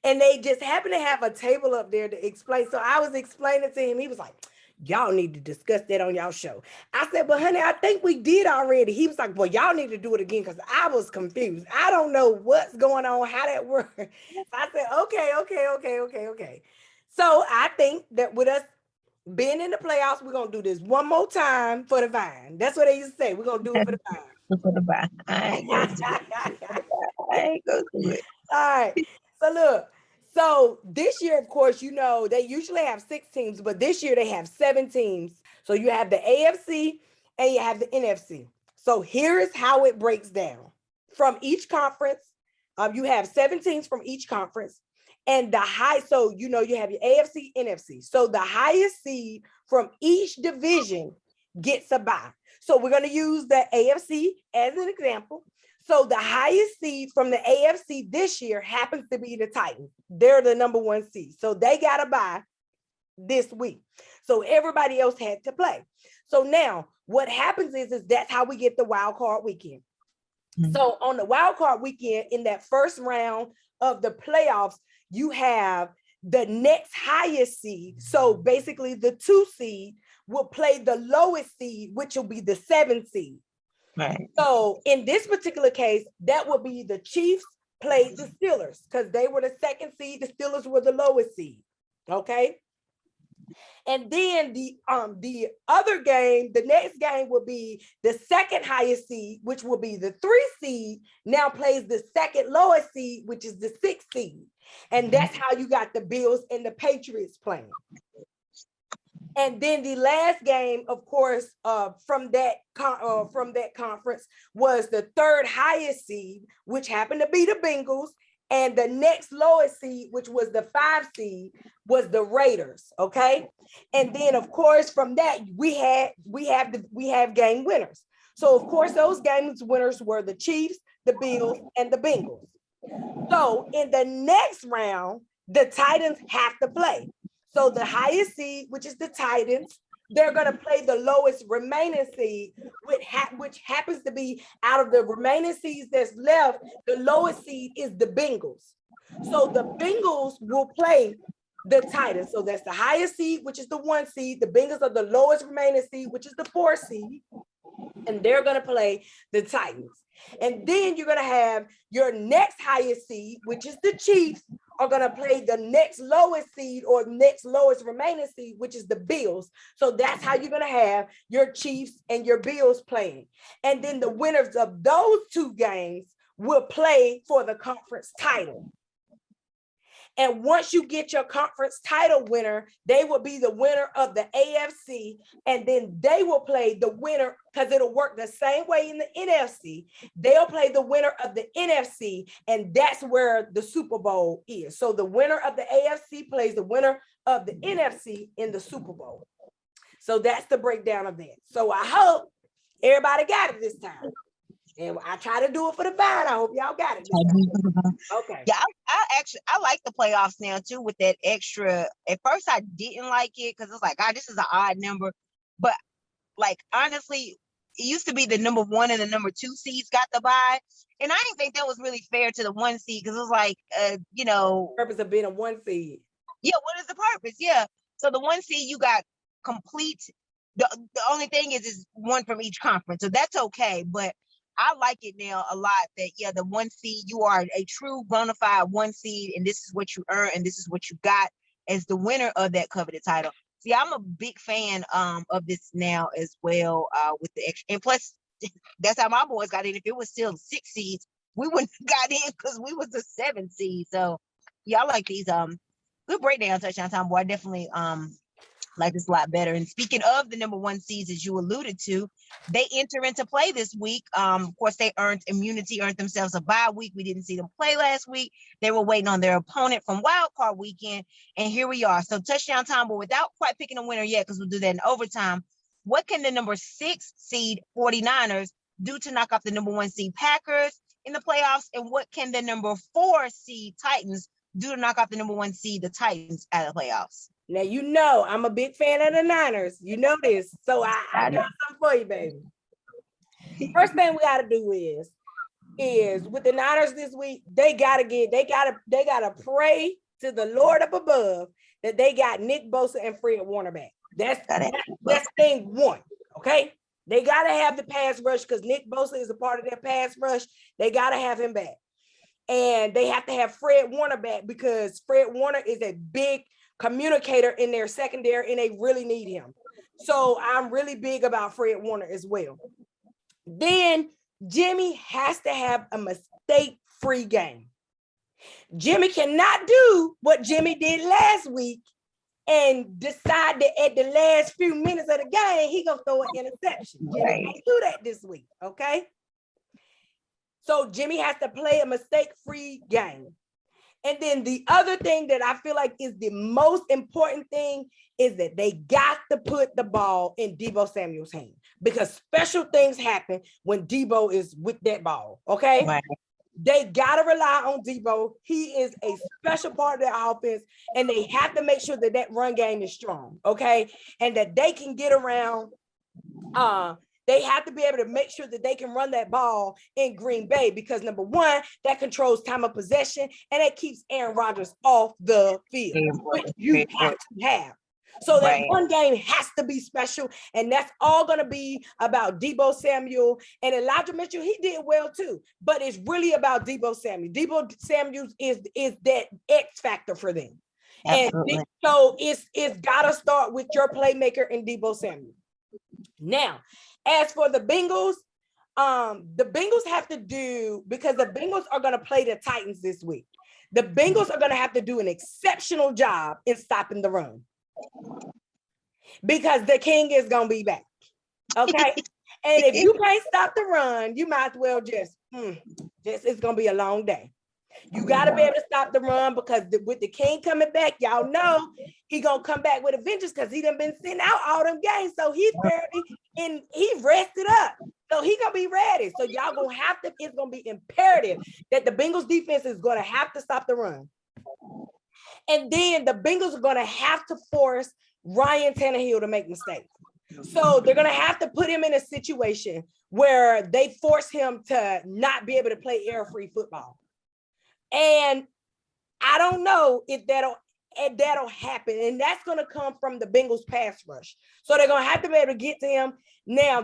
[SPEAKER 3] and they just happened to have a table up there to explain. So I was explaining to him, he was like, y'all need to discuss that on y'all show. I said, but honey, I think we did already. He was like, well, y'all need to do it again because I was confused. I don't know what's going on, how that works. So I said, okay. So I think that with us being in the playoffs, we're going to do this one more time for the vine. That's what they used to say. We're going to do it for the vine.
[SPEAKER 2] For the vine. I ain't go to it.
[SPEAKER 3] All right. So look. So this year, of course, they usually have 6 teams, but this year they have 7 teams. So you have the AFC and you have the NFC. So here is how it breaks down. From each conference, you have 7 teams from each conference. And you have your AFC, NFC. So the highest seed from each division gets a bye. So we're going to use the AFC as an example. So the highest seed from the AFC this year happens to be the Titans. They're the number 1 seed. So they got to bye this week. So everybody else had to play. So now what happens is that's how we get the wild card weekend. Mm-hmm. So on the wild card weekend, in that first round of the playoffs, you have the next highest seed. So basically the 2 seed will play the lowest seed, which will be the 7 seed. Right. So in this particular case, that would be the Chiefs played the Steelers because they were the 2nd seed. The Steelers were the lowest seed. Okay. And then the other game, the next game will be the second highest seed, which will be the 3 seed, now plays the second lowest seed, which is the 6 seed. And that's how you got the Bills and the Patriots playing. And then the last game, of course, from that conference was the third highest seed, which happened to be the Bengals. And the next lowest seed, which was the 5 seed, was the Raiders. Okay. And then, of course, from that, we have game winners. So, of course, those games winners were the Chiefs, the Bills, and the Bengals. So in the next round, the Titans have to play. So the highest seed, which is the Titans, they're going to play the lowest remaining seed, which happens to be out of the remaining seeds that's left, the lowest seed is the Bengals. So the Bengals will play the Titans. So that's the highest seed, which is the 1 seed. The Bengals are the lowest remaining seed, which is the 4 seed. And they're going to play the Titans. And then you're going to have your next highest seed, which is the Chiefs, are going to play the next lowest seed or next lowest remaining seed, which is the Bills. So that's how you're going to have your Chiefs and your Bills playing. And then the winners of those 2 games will play for the conference title. And once you get your conference title winner, they will be the winner of the AFC. And then they will play the winner, because it'll work the same way in the NFC. They'll play the winner of the NFC, and that's where the Super Bowl is. So the winner of the AFC plays the winner of the NFC in the Super Bowl. So that's the breakdown of that. So I hope everybody got it this time. And I try to do it for the vine. I hope y'all got it. Okay.
[SPEAKER 2] Yeah, I like the playoffs now too with that extra. At first, I didn't like it because it's like, this is an odd number. But like honestly, it used to be the number 1 and the number 2 seeds got the bye, and I didn't think that was really fair to the 1 seed because it was like,
[SPEAKER 3] purpose of being a 1 seed.
[SPEAKER 2] Yeah, what is the purpose? Yeah, so the 1 seed you got complete. The only thing is 1 from each conference, so that's okay, but. I like it now a lot that, the 1 seed, you are a true bona fide 1 seed, and this is what you earn, and this is what you got as the winner of that coveted title. See, I'm a big fan of this now as well with the extra. And plus, that's how my boys got in. If it was still 6 seeds, we wouldn't have got in because we was a 7 seed. So, yeah, I like these. Good breakdown, Touchdown Time, boy. I definitely like this a lot better. And speaking of the number 1 seeds, as you alluded to, they enter into play this week. Of course, they earned themselves a bye week. We didn't see them play last week. They were waiting on their opponent from Wild Card Weekend, and here we are. So Touchdown Time, but without quite picking a winner yet, because we'll do that in overtime. What can the number 6 seed 49ers do to knock off the number 1 seed Packers in the playoffs? And what can the number 4 seed Titans do to knock off the number 1 seed, the Titans, out of the playoffs?
[SPEAKER 3] Now, I'm a big fan of the Niners. You know this. So I got something for you, baby. First thing we got to do is with the Niners this week, they got to pray to the Lord up above that they got Nick Bosa and Fred Warner back. That's thing 1. Okay. They got to have the pass rush because Nick Bosa is a part of their pass rush. They got to have him back. And they have to have Fred Warner back because Fred Warner is a big communicator in their secondary, and they really need him. So I'm really big about Fred Warner as well. Then Jimmy has to have a mistake-free game. Jimmy cannot do what Jimmy did last week and decide that at the last few minutes of the game, he gonna throw an interception. Jimmy can't do that this week, okay? So Jimmy has to play a mistake-free game. And then the other thing that I feel like is the most important thing is that they got to put the ball in Deebo Samuel's hand because special things happen when Deebo is with that ball, okay? Right. They got to rely on Deebo. He is a special part of their offense, and they have to make sure that that run game is strong, okay? And that they can get around they have to be able to make sure that they can run that ball in Green Bay because, number 1, that controls time of possession and it keeps Aaron Rodgers off the field, which you have to have. So that one game has to be special, and that's all going to be about Deebo Samuel. And Elijah Mitchell, he did well too, but it's really about Deebo Samuel. Deebo Samuel is that X factor for them.
[SPEAKER 2] Absolutely.
[SPEAKER 3] And so it's gotta start with your playmaker and Deebo Samuel. Now, as for the Bengals have to do, because the Bengals are going to play the Titans this week. The Bengals are going to have to do an exceptional job in stopping the run, because the king is going to be back. Okay. And if you can't stop the run, you might as well just it's going to be a long day. You got to be able to stop the run, because with the king coming back, y'all know he going to come back with a vengeance, because he done been sitting out all them games. So he's barely and he rested up. So he going to be ready. So y'all going to have to, it's going to be imperative that the Bengals defense is going to have to stop the run. And then the Bengals are going to have to force Ryan Tannehill to make mistakes. So they're going to have to put him in a situation where they force him to not be able to play error-free football. And I don't know if that'll happen. And that's going to come from the Bengals pass rush. So they're going to have to be able to get to him. Now,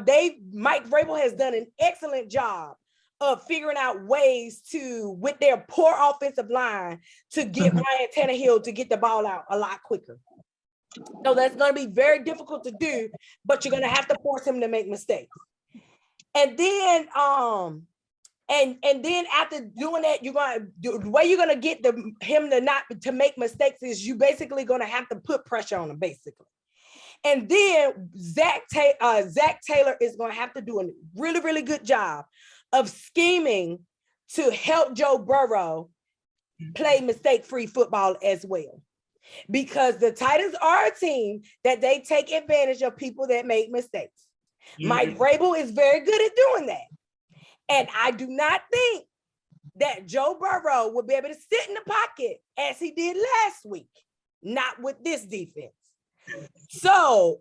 [SPEAKER 3] Mike Vrabel has done an excellent job of figuring out ways to, with their poor offensive line, to get Ryan Tannehill to get the ball out a lot quicker. So that's going to be very difficult to do, but you're going to have to force him to make mistakes. And then, and then after doing that, the way you're going to get him to not to make mistakes is you basically going to have to put pressure on him, basically. And then Zach Taylor is going to have to do a really, really good job of scheming to help Joe Burrow play mistake-free football as well. Because the Titans are a team that they take advantage of people that make mistakes. Mike Vrabel is very good at doing that. And I do not think that Joe Burrow will be able to sit in the pocket as he did last week, not with this defense. So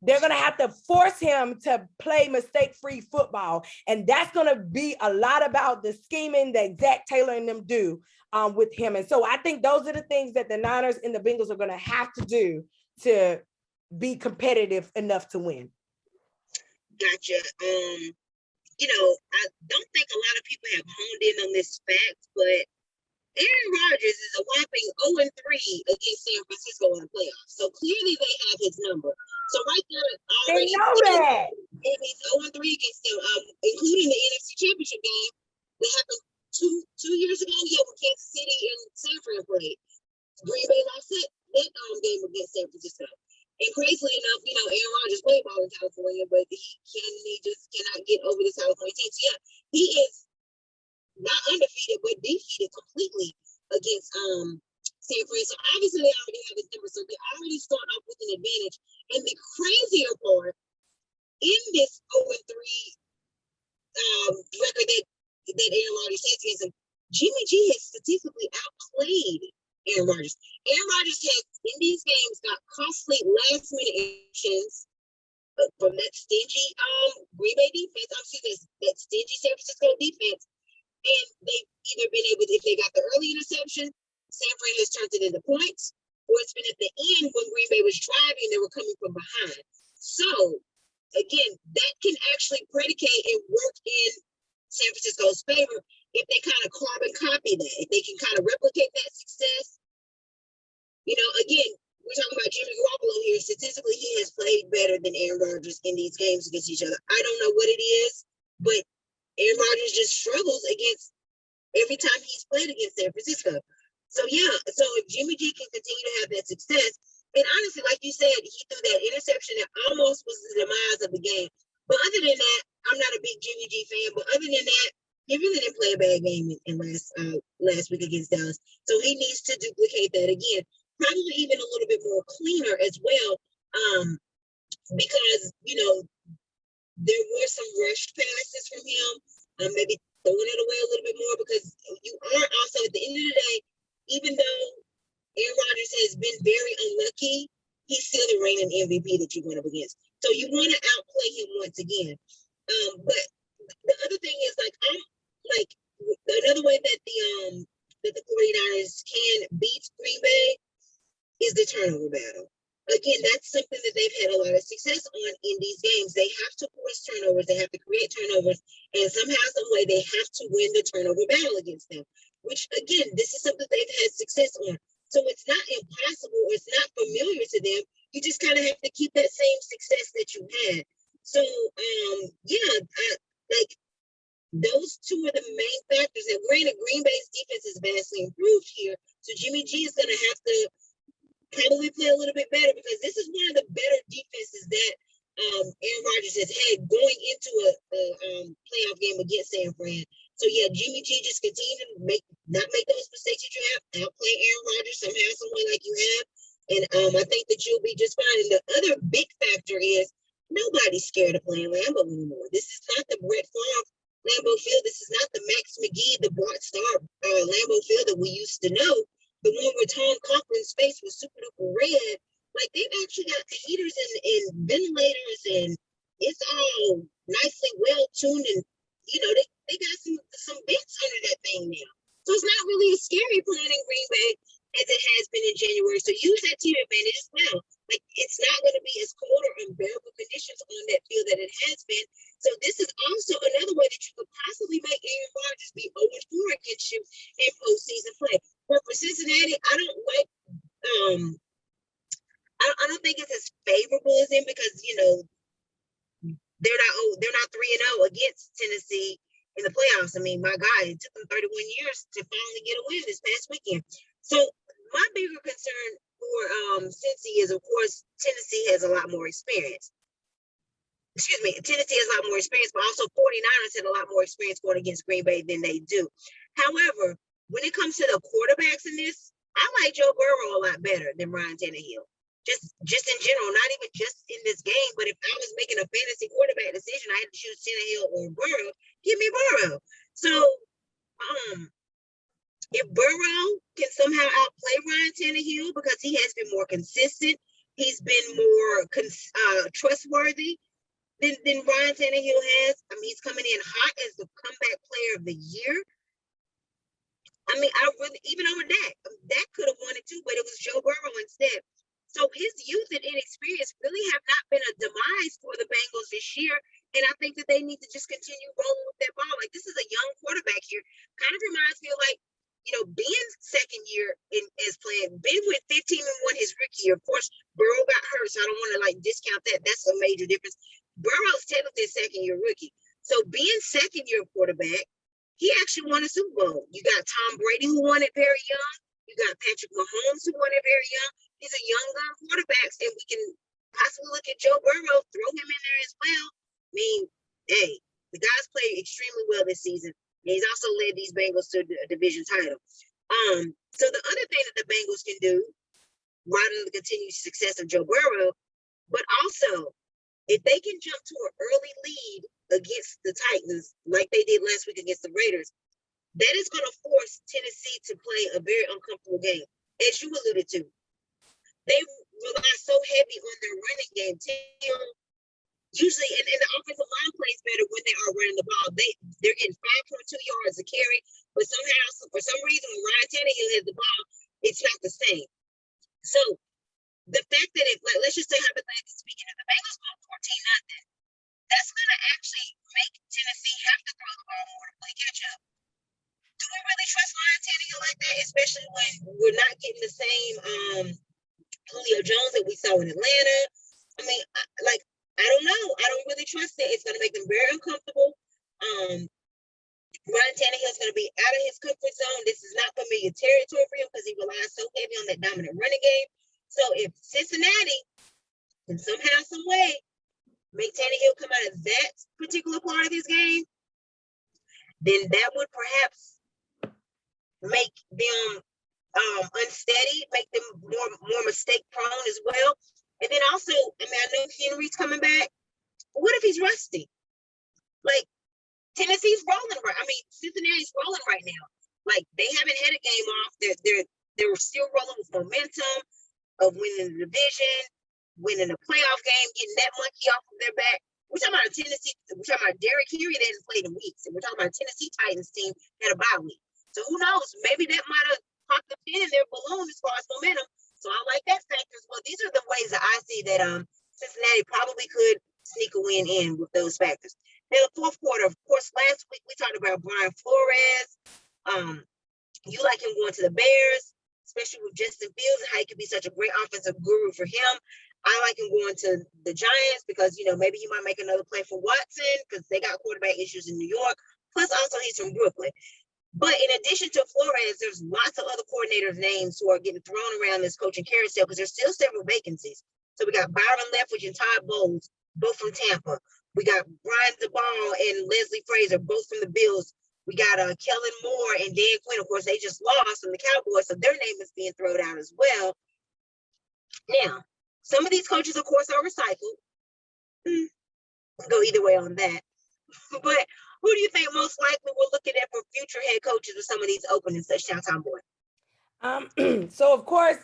[SPEAKER 3] they're going to have to force him to play mistake-free football. And that's going to be a lot about the scheming that Zach Taylor and them do with him. And so I think those are the things that the Niners and the Bengals are going to have to do to be competitive enough to win.
[SPEAKER 4] Gotcha. I don't think a lot of people have honed in on this fact, but Aaron Rodgers is a whopping 0-3 against San Francisco in the playoffs. So clearly they have his number. So right there,
[SPEAKER 3] They know that.
[SPEAKER 4] And he's 0-3 against them, including the NFC Championship game that happened two years ago. Yeah, when Kansas City and San Fran played. Green Bay lost that game against San Francisco. And crazily enough, Aaron Rodgers played ball in California, but he just cannot get over this California team. So yeah, he is not undefeated, but defeated completely against San Fran. So obviously they already have his number. So they already start off with an advantage. And the crazier part in this 0-3 record that Aaron Rodgers has against him, Jimmy G has statistically outplayed Aaron Rodgers. Aaron Rodgers has, in these games, got costly last-minute actions from that stingy Green Bay defense. Obviously, that stingy San Francisco defense. And they've either been able to, if they got the early interception, San Fran has turned it into points, or it's been at the end when Green Bay was driving, they were coming from behind. So, again, that can actually predicate and work in San Francisco's favor if they kind of carbon copy that, if they can kind of replicate that success. Again, we're talking about Jimmy Garoppolo here. Statistically, he has played better than Aaron Rodgers in these games against each other. I don't know what it is, but Aaron Rodgers just struggles against every time he's played against San Francisco. So yeah, so if Jimmy G can continue to have that success, and honestly, like you said, he threw that interception that almost was the demise of the game. But other than that, I'm not a big Jimmy G fan, but other than that, he really didn't play a bad game in last week against Dallas. So he needs to duplicate that again, probably even a little bit more cleaner as well, because there were some rushed passes from him. Maybe throwing it away a little bit more, because you are also, at the end of the day, even though Aaron Rodgers has been very unlucky, he's still the reigning MVP that you went up against. So you want to outplay him once again. But the other thing is, another way that the 49ers can beat Green Bay is the turnover battle. Again, that's something that they've had a lot of success on in these games. They have to force turnovers. They have to create turnovers. And somehow, some way, they have to win the turnover battle against them. Which, again, this is something they've had success on. So it's not impossible. It's not familiar to them. You just kind of have to keep that same success that you had. So, like those two are the main factors. And granted, Green Bay's defense is vastly improved here. So Jimmy G is going to have to probably play a little bit better, because this is one of the better defenses that Aaron Rodgers has had going into a playoff game against San Fran. So yeah, Jimmy G, just continue to not make those mistakes that you have. Outplay Aaron Rodgers somehow, some way, like you have, and I think that you'll be just fine. And the other big factor is nobody's scared of playing Lambeau anymore. This is not the Brett Favre Lambeau Field. This is not the Max McGee, the Bart Starr Lambeau Field that we used to know. The one where Tom Coughlin's face was super duper red. Like, they've actually got heaters and ventilators, and it's all nicely well tuned, and they got some bits under that thing now. So it's not really as scary playing in Green Bay as it has been in January. So use that to your advantage as well. Like, it's not going to be as cold or unbearable conditions on that field that it has been. So this is also another way that you could possibly make Aaron Rodgers be 0-4 against you in postseason play. But for Cincinnati, I don't like. I don't think it's as favorable as them, because they're not 3-0 against Tennessee in the playoffs. I mean, my God, it took them 31 years to finally get a win this past weekend. So my bigger concern for Cincy is, of course, Tennessee has a lot more experience. Excuse me, Tennessee has a lot more experience, but also 49ers had a lot more experience going against Green Bay than they do. However, when it comes to the quarterbacks in this, I like Joe Burrow a lot better than Ryan Tannehill. Just in general, not even just in this game, but if I was making a fantasy quarterback decision, I had to choose Tannehill or Burrow. Give me Burrow. So, if Burrow can somehow outplay Ryan Tannehill, because he has been more consistent, he's been more trustworthy than Ryan Tannehill has. I mean, he's coming in hot as the comeback player of the year. I mean, even over Dak could have won it too, but it was Joe Burrow instead. So his youth and inexperience really have not been a demise for the Bengals this year. And I think that they need to just continue rolling with that ball. Like, this is a young quarterback here. Kind of reminds me of, like, Ben's second year as playing. Ben went 15-1 his rookie year. Of course, Burrow got hurt, so I don't want to discount that. That's a major difference. Burrow's technically a second-year rookie. So Ben's second-year quarterback, he actually won a Super Bowl. You got Tom Brady, who won it very young. You got Patrick Mahomes, who won it very young. These are young gun quarterbacks, and we can possibly look at Joe Burrow, throw him in there as well. I mean, hey, the guy's played extremely well this season, and he's also led these Bengals to a division title. So the other thing that the Bengals can do, riding the continued success of Joe Burrow, but also if they can jump to an early lead against the Titans, like they did last week against the Raiders, that is going to force Tennessee to play a very uncomfortable game, as you alluded to. They rely so heavy on their running game. Usually, and the offensive line plays better when they are running the ball. They're getting 5.2 yards a carry, but somehow, for some reason, when Ryan Tannehill has the ball, it's not the same. So the fact that let's just say, hypothetically speaking, if the Bengals go 14-0, that's going to actually make Tennessee have to throw the ball more to play catch up. Do we really trust Ryan Tannehill like that, especially when we're not getting the same Julio Jones that we saw in Atlanta? I mean, I don't know. I don't really trust it. It's going to make them very uncomfortable. Ryan Tannehill's going to be out of his comfort zone. This is not familiar territory for him, because he relies so heavy on that dominant running game. So if Cincinnati can somehow, some way, make Tannehill come out of that particular part of his game, then that would perhaps make them unsteady, make them more mistake prone as well. And then also, I mean, I know Henry's coming back. But what if he's rusty? Like, Tennessee's rolling right. I mean, Cincinnati's rolling right now. Like, they haven't had a game off. They're still rolling with momentum of winning the division, winning a playoff game, getting that monkey off of their back. We're talking about Derrick Henry that hasn't played in weeks, and we're talking about a Tennessee Titans team that had a bye week. So who knows? Maybe that might have popped the pin in their balloon as far as momentum. So I like that factor as well. These are the ways that I see that Cincinnati probably could sneak a win in with those factors. Now, the fourth quarter, of course, last week we talked about Brian Flores. You like him going to the Bears. especially with Justin Fields and how he could be such a great offensive guru for him. I like him going to the Giants because, you know, maybe he might make another play for Watson because they got quarterback issues in New York. Plus, also, he's from Brooklyn. But in addition to Flores, there's lots of other coordinators' names who are getting thrown around this coaching carousel because there's still several vacancies. So we got Byron Leftwich and Todd Bowles, both from Tampa. We got Brian DeBall and Leslie Frazier, both from the Bills. We got Kellen Moore and Dan Quinn. Of course, they just lost from the Cowboys, so their name is being thrown out as well. Now, some of these coaches, of course, are recycled. Go either way on that. But who do you think most likely we're looking at for future head coaches with some of these openings, such as Tom Boyd?
[SPEAKER 3] So of course,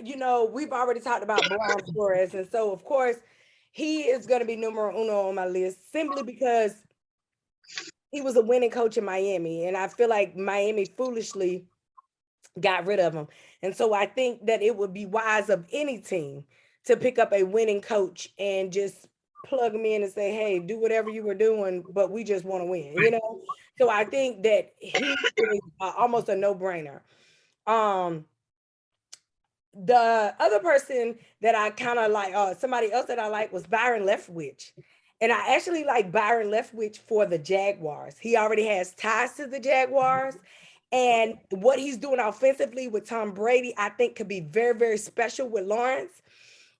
[SPEAKER 3] you know, we've already talked about Brian Flores, and so of course, he is going to be numero uno on my list simply because he was a winning coach in Miami, and I feel like Miami foolishly got rid of him. And so I think that it would be wise of any team to pick up a winning coach and just plug him in and say, hey, do whatever you were doing, but we just want to win, you know? So I think that he is almost a no-brainer. The other person that I kind of like, somebody else that I like was Byron Leftwich. And I actually like Byron Leftwich for the Jaguars. He already has ties to the Jaguars. And what he's doing offensively with Tom Brady, I think could be very, very special with Lawrence.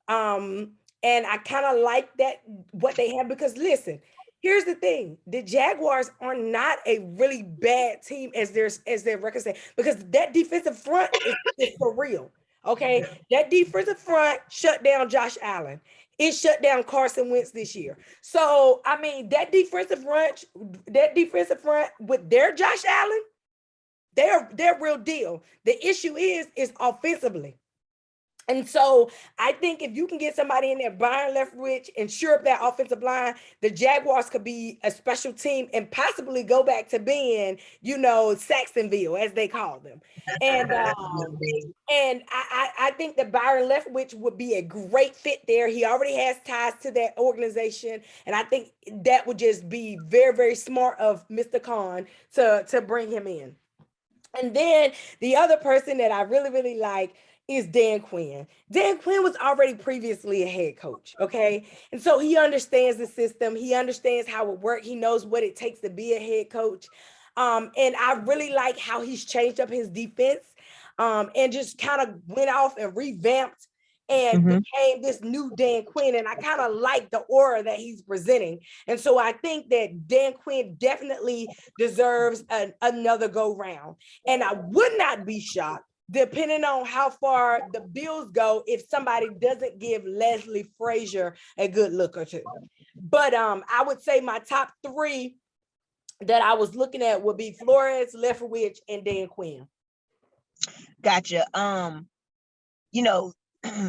[SPEAKER 3] And I kind of like that, what they have, because listen, here's the thing. The Jaguars are not a really bad team as their record say, because that defensive front is for real. Okay. That defensive front shut down Josh Allen. It shut down Carson Wentz this year. So, I mean, that defensive front with their Josh Allen, they're real deal. The issue is offensively. And so I think if you can get somebody in there, Byron Leftwich, and shore up that offensive line, the Jaguars could be a special team and possibly go back to being, you know, Saxonville, as they call them. And I think that Byron Leftwich would be a great fit there. He already has ties to that organization. And I think that would just be very, very smart of Mr. Khan to bring him in. And then the other person that I really, really like is Dan Quinn. Dan Quinn was already previously a head coach, okay? And so he understands the system. He understands how it works. He knows what it takes to be a head coach. And I really like how he's changed up his defense and just kind of went off and revamped and became this new Dan Quinn. And I kind of like the aura that he's presenting. And so I think that Dan Quinn definitely deserves another go round. And I would not be shocked, depending on how far the Bills go, if somebody doesn't give Leslie Frazier a good look or two. But I would say my top three that I was looking at would be Flores, Leftwich, and Dan Quinn.
[SPEAKER 2] Gotcha. You know,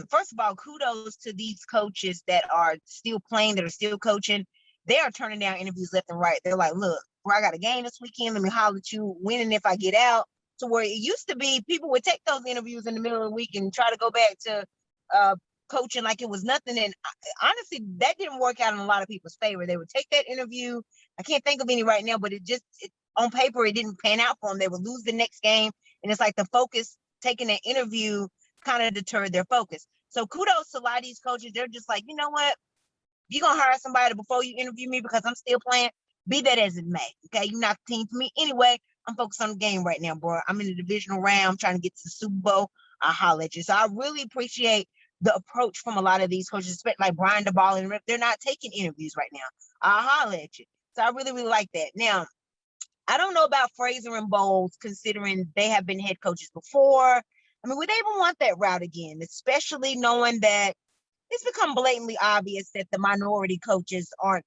[SPEAKER 2] first of all, kudos to these coaches that are still playing, that are still coaching. They are turning down interviews left and right. They're like, look, bro, I got a game this weekend. Let me holler at you, winning if I get out. To where it used to be, people would take those interviews in the middle of the week and try to go back to coaching like it was nothing. And honestly, that didn't work out in a lot of people's favor. They would take that interview. I can't think of any right now, but on paper, it didn't pan out for them. They would lose the next game. And it's like the focus, taking that interview kind of deterred their focus. So kudos to a lot of these coaches. They're just like, you know what? You're going to hire somebody before you interview me because I'm still playing. Be that as it may. Okay. You're not the team for me. Anyway, I'm focused on the game right now, bro. I'm in the divisional round. I'm trying to get to the Super Bowl. I'll holler at you. So I really appreciate the approach from a lot of these coaches, especially like Brian DeBall and Rip. They're not taking interviews right now. I'll holler at you. So I really, really like that. Now, I don't know about Frazier and Bowles, considering they have been head coaches before. I mean, would they even want that route again, especially knowing that it's become blatantly obvious that the minority coaches are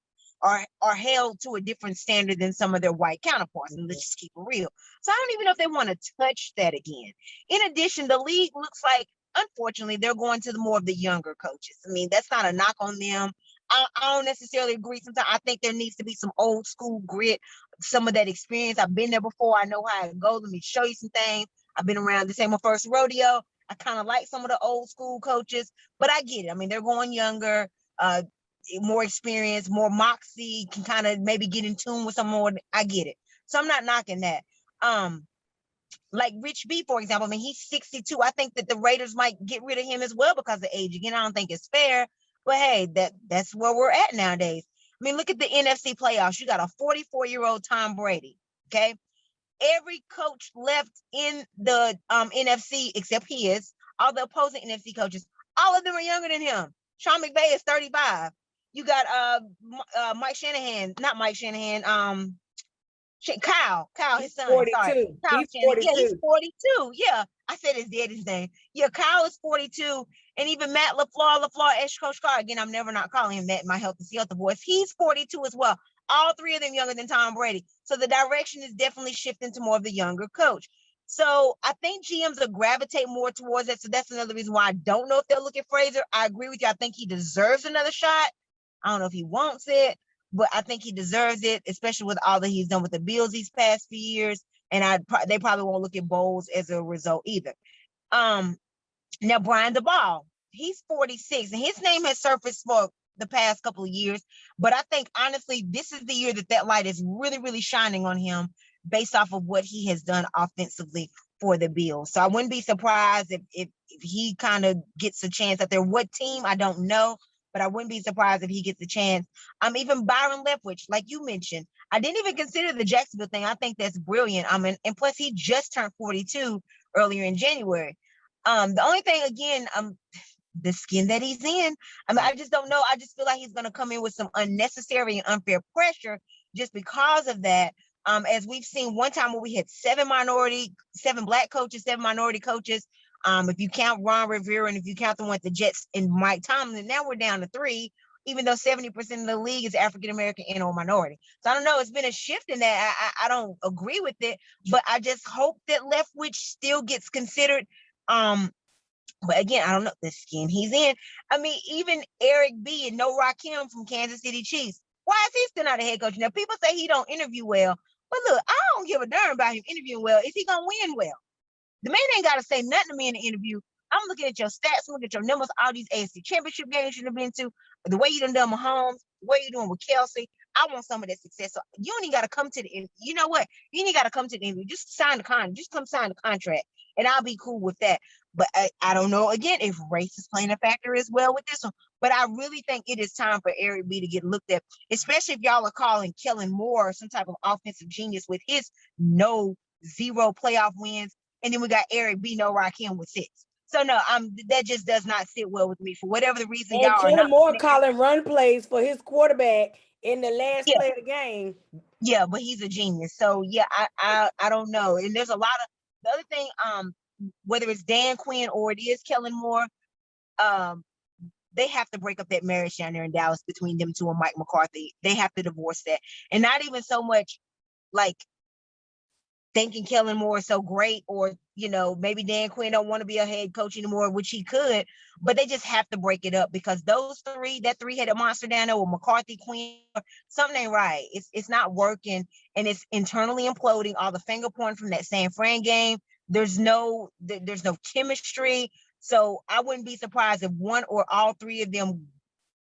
[SPEAKER 2] held to a different standard than some of their white counterparts. And let's just keep it real. So I don't even know if they want to touch that again. In addition, the league looks like, unfortunately, they're going to more of the younger coaches. I mean, that's not a knock on them. I don't necessarily agree. Sometimes I think there needs to be some old school grit, some of that experience. I've been there before. I know how it goes. Let me show you some things. I've been around. This ain't my first rodeo. I kind of like some of the old school coaches, but I get it. I mean, they're going younger, more experience, more moxie, can kind of maybe get in tune with some more. I get it. So I'm not knocking that. like Rich B, for example. I mean, he's 62. I think that the Raiders might get rid of him as well because of age. Again, I don't think it's fair, but hey, that's where we're at nowadays. I mean, look at the NFC playoffs. You got a 44-year-old Tom Brady. Okay. Every coach left in the NFC except his, all the opposing NFC coaches, all of them are younger than him. Sean McVay is 35. You got Mike Shanahan, not Mike Shanahan, Kyle, his son.
[SPEAKER 3] 42.
[SPEAKER 2] Sorry, Kyle
[SPEAKER 3] He's
[SPEAKER 2] Shanahan. Yeah,
[SPEAKER 3] 42.
[SPEAKER 2] he's 42. Yeah, I said his daddy's name. Yeah, Kyle is 42, and even Matt LaFleur, ex-coach Carr. Again, I'm never not calling him Matt. My health is the voice. He's 42 as well. All three of them younger than Tom Brady. So the direction is definitely shifting to more of the younger coach. So I think GMs will gravitate more towards that. So that's another reason why I don't know if they'll look at Frazier. I agree with you. I think he deserves another shot. I don't know if he wants it, but I think he deserves it, especially with all that he's done with the Bills these past few years. And they probably won't look at Bowles as a result either. Now Brian DeBall, he's 46, and his name has surfaced for the past couple of years. But I think honestly, this is the year that light is really, really shining on him based off of what he has done offensively for the Bills. So I wouldn't be surprised if he kind of gets a chance out there. What team, I don't know, but I wouldn't be surprised if he gets a chance. Even Byron Leftwich, like you mentioned, I didn't even consider the Jacksonville thing. I think that's brilliant. And plus he just turned 42 earlier in January. The only thing, again, the skin that he's in. I just don't know. I just feel like he's going to come in with some unnecessary and unfair pressure just because of that. As we've seen one time where we had 7 black coaches, 7 minority coaches. If you count Ron Rivera and if you count the one at the Jets and Mike Tomlin, now we're down to 3, even though 70% of the league is African-American and or minority. So I don't know. It's been a shift in that. I don't agree with it, but I just hope that Leftwich still gets considered. But again, I don't know the skin he's in. Even Eric B and No Rakim from Kansas City Chiefs. Why is he still not a head coach? Now, people say he don't interview well, but look, I don't give a darn about him interviewing well. Is he gonna win well? The man ain't got to say nothing to me in the interview. I'm looking at your stats, looking at your numbers, all these AFC championship games you've been to, the way you done Mahomes, the way you're doing with Kelsey. I want some of that success. So you don't even got to come to the, you know what? You ain't got to come to the interview. Just sign the contract. Just come sign the contract, and I'll be cool with that. But I don't know, again, if race is playing a factor as well with this one. But I really think it is time for Eric B to get looked at, especially if y'all are calling Kellen Moore some type of offensive genius with his 0 playoff wins. And then we got Eric B, No Rakim with 6. So no, that just does not sit well with me for whatever the reason.
[SPEAKER 3] And
[SPEAKER 2] y'all are
[SPEAKER 3] Kellen
[SPEAKER 2] not
[SPEAKER 3] Moore calling run plays for his quarterback in the last play of the game.
[SPEAKER 2] Yeah, but he's a genius. So yeah, I don't know. And there's a lot of the other thing, whether it's Dan Quinn or it is Kellen Moore, they have to break up that marriage down there in Dallas between them two and Mike McCarthy. They have to divorce that. And not even so much like thinking Kellen Moore is so great, or maybe Dan Quinn don't want to be a head coach anymore, which he could, but they just have to break it up because that 3-headed monster down there with McCarthy, Quinn, something ain't right. It's not working, and it's internally imploding. All the finger pointing from that San Fran game. There's no chemistry. So I wouldn't be surprised if one or all 3 of them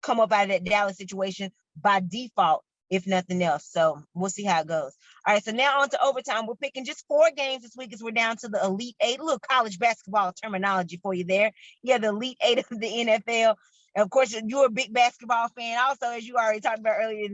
[SPEAKER 2] come up out of that Dallas situation by default, if nothing else. So we'll see how it goes. All right, so now on to overtime. We're picking just 4 games this week as we're down to the Elite 8. A little college basketball terminology for you there. Yeah, the Elite 8 of the NFL. And of course, you're a big basketball fan also, as you already talked about earlier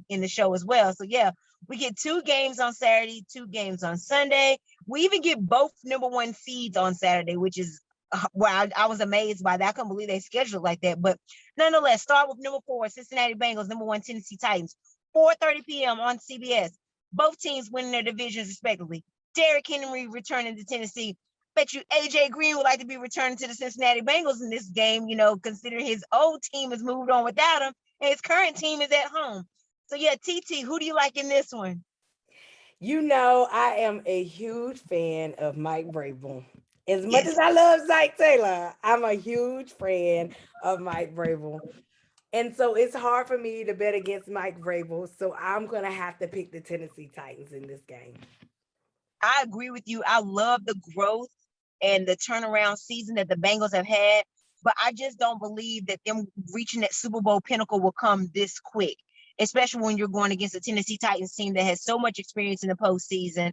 [SPEAKER 2] in the show as well. So yeah, we get 2 games on Saturday, 2 games on Sunday. We even get both number 1 seeds on Saturday, which is I was amazed by that. I couldn't believe they scheduled like that. But nonetheless, start with number 4, Cincinnati Bengals, number 1, Tennessee Titans. 4:30 p.m. on CBS. Both teams winning their divisions respectively. Derrick Henry returning to Tennessee. Bet you AJ Green would like to be returning to the Cincinnati Bengals in this game, considering his old team has moved on without him and his current team is at home. So yeah, TT, who do you like in this one?
[SPEAKER 3] I am a huge fan of Mike Vrabel. As much as I love Zach Taylor, I'm a huge fan of Mike Vrabel. And so it's hard for me to bet against Mike Vrabel. So I'm going to have to pick the Tennessee Titans in this game.
[SPEAKER 2] I agree with you. I love the growth and the turnaround season that the Bengals have had, but I just don't believe that them reaching that Super Bowl pinnacle will come this quick. especially when you're going against a Tennessee Titans team that has so much experience in the postseason.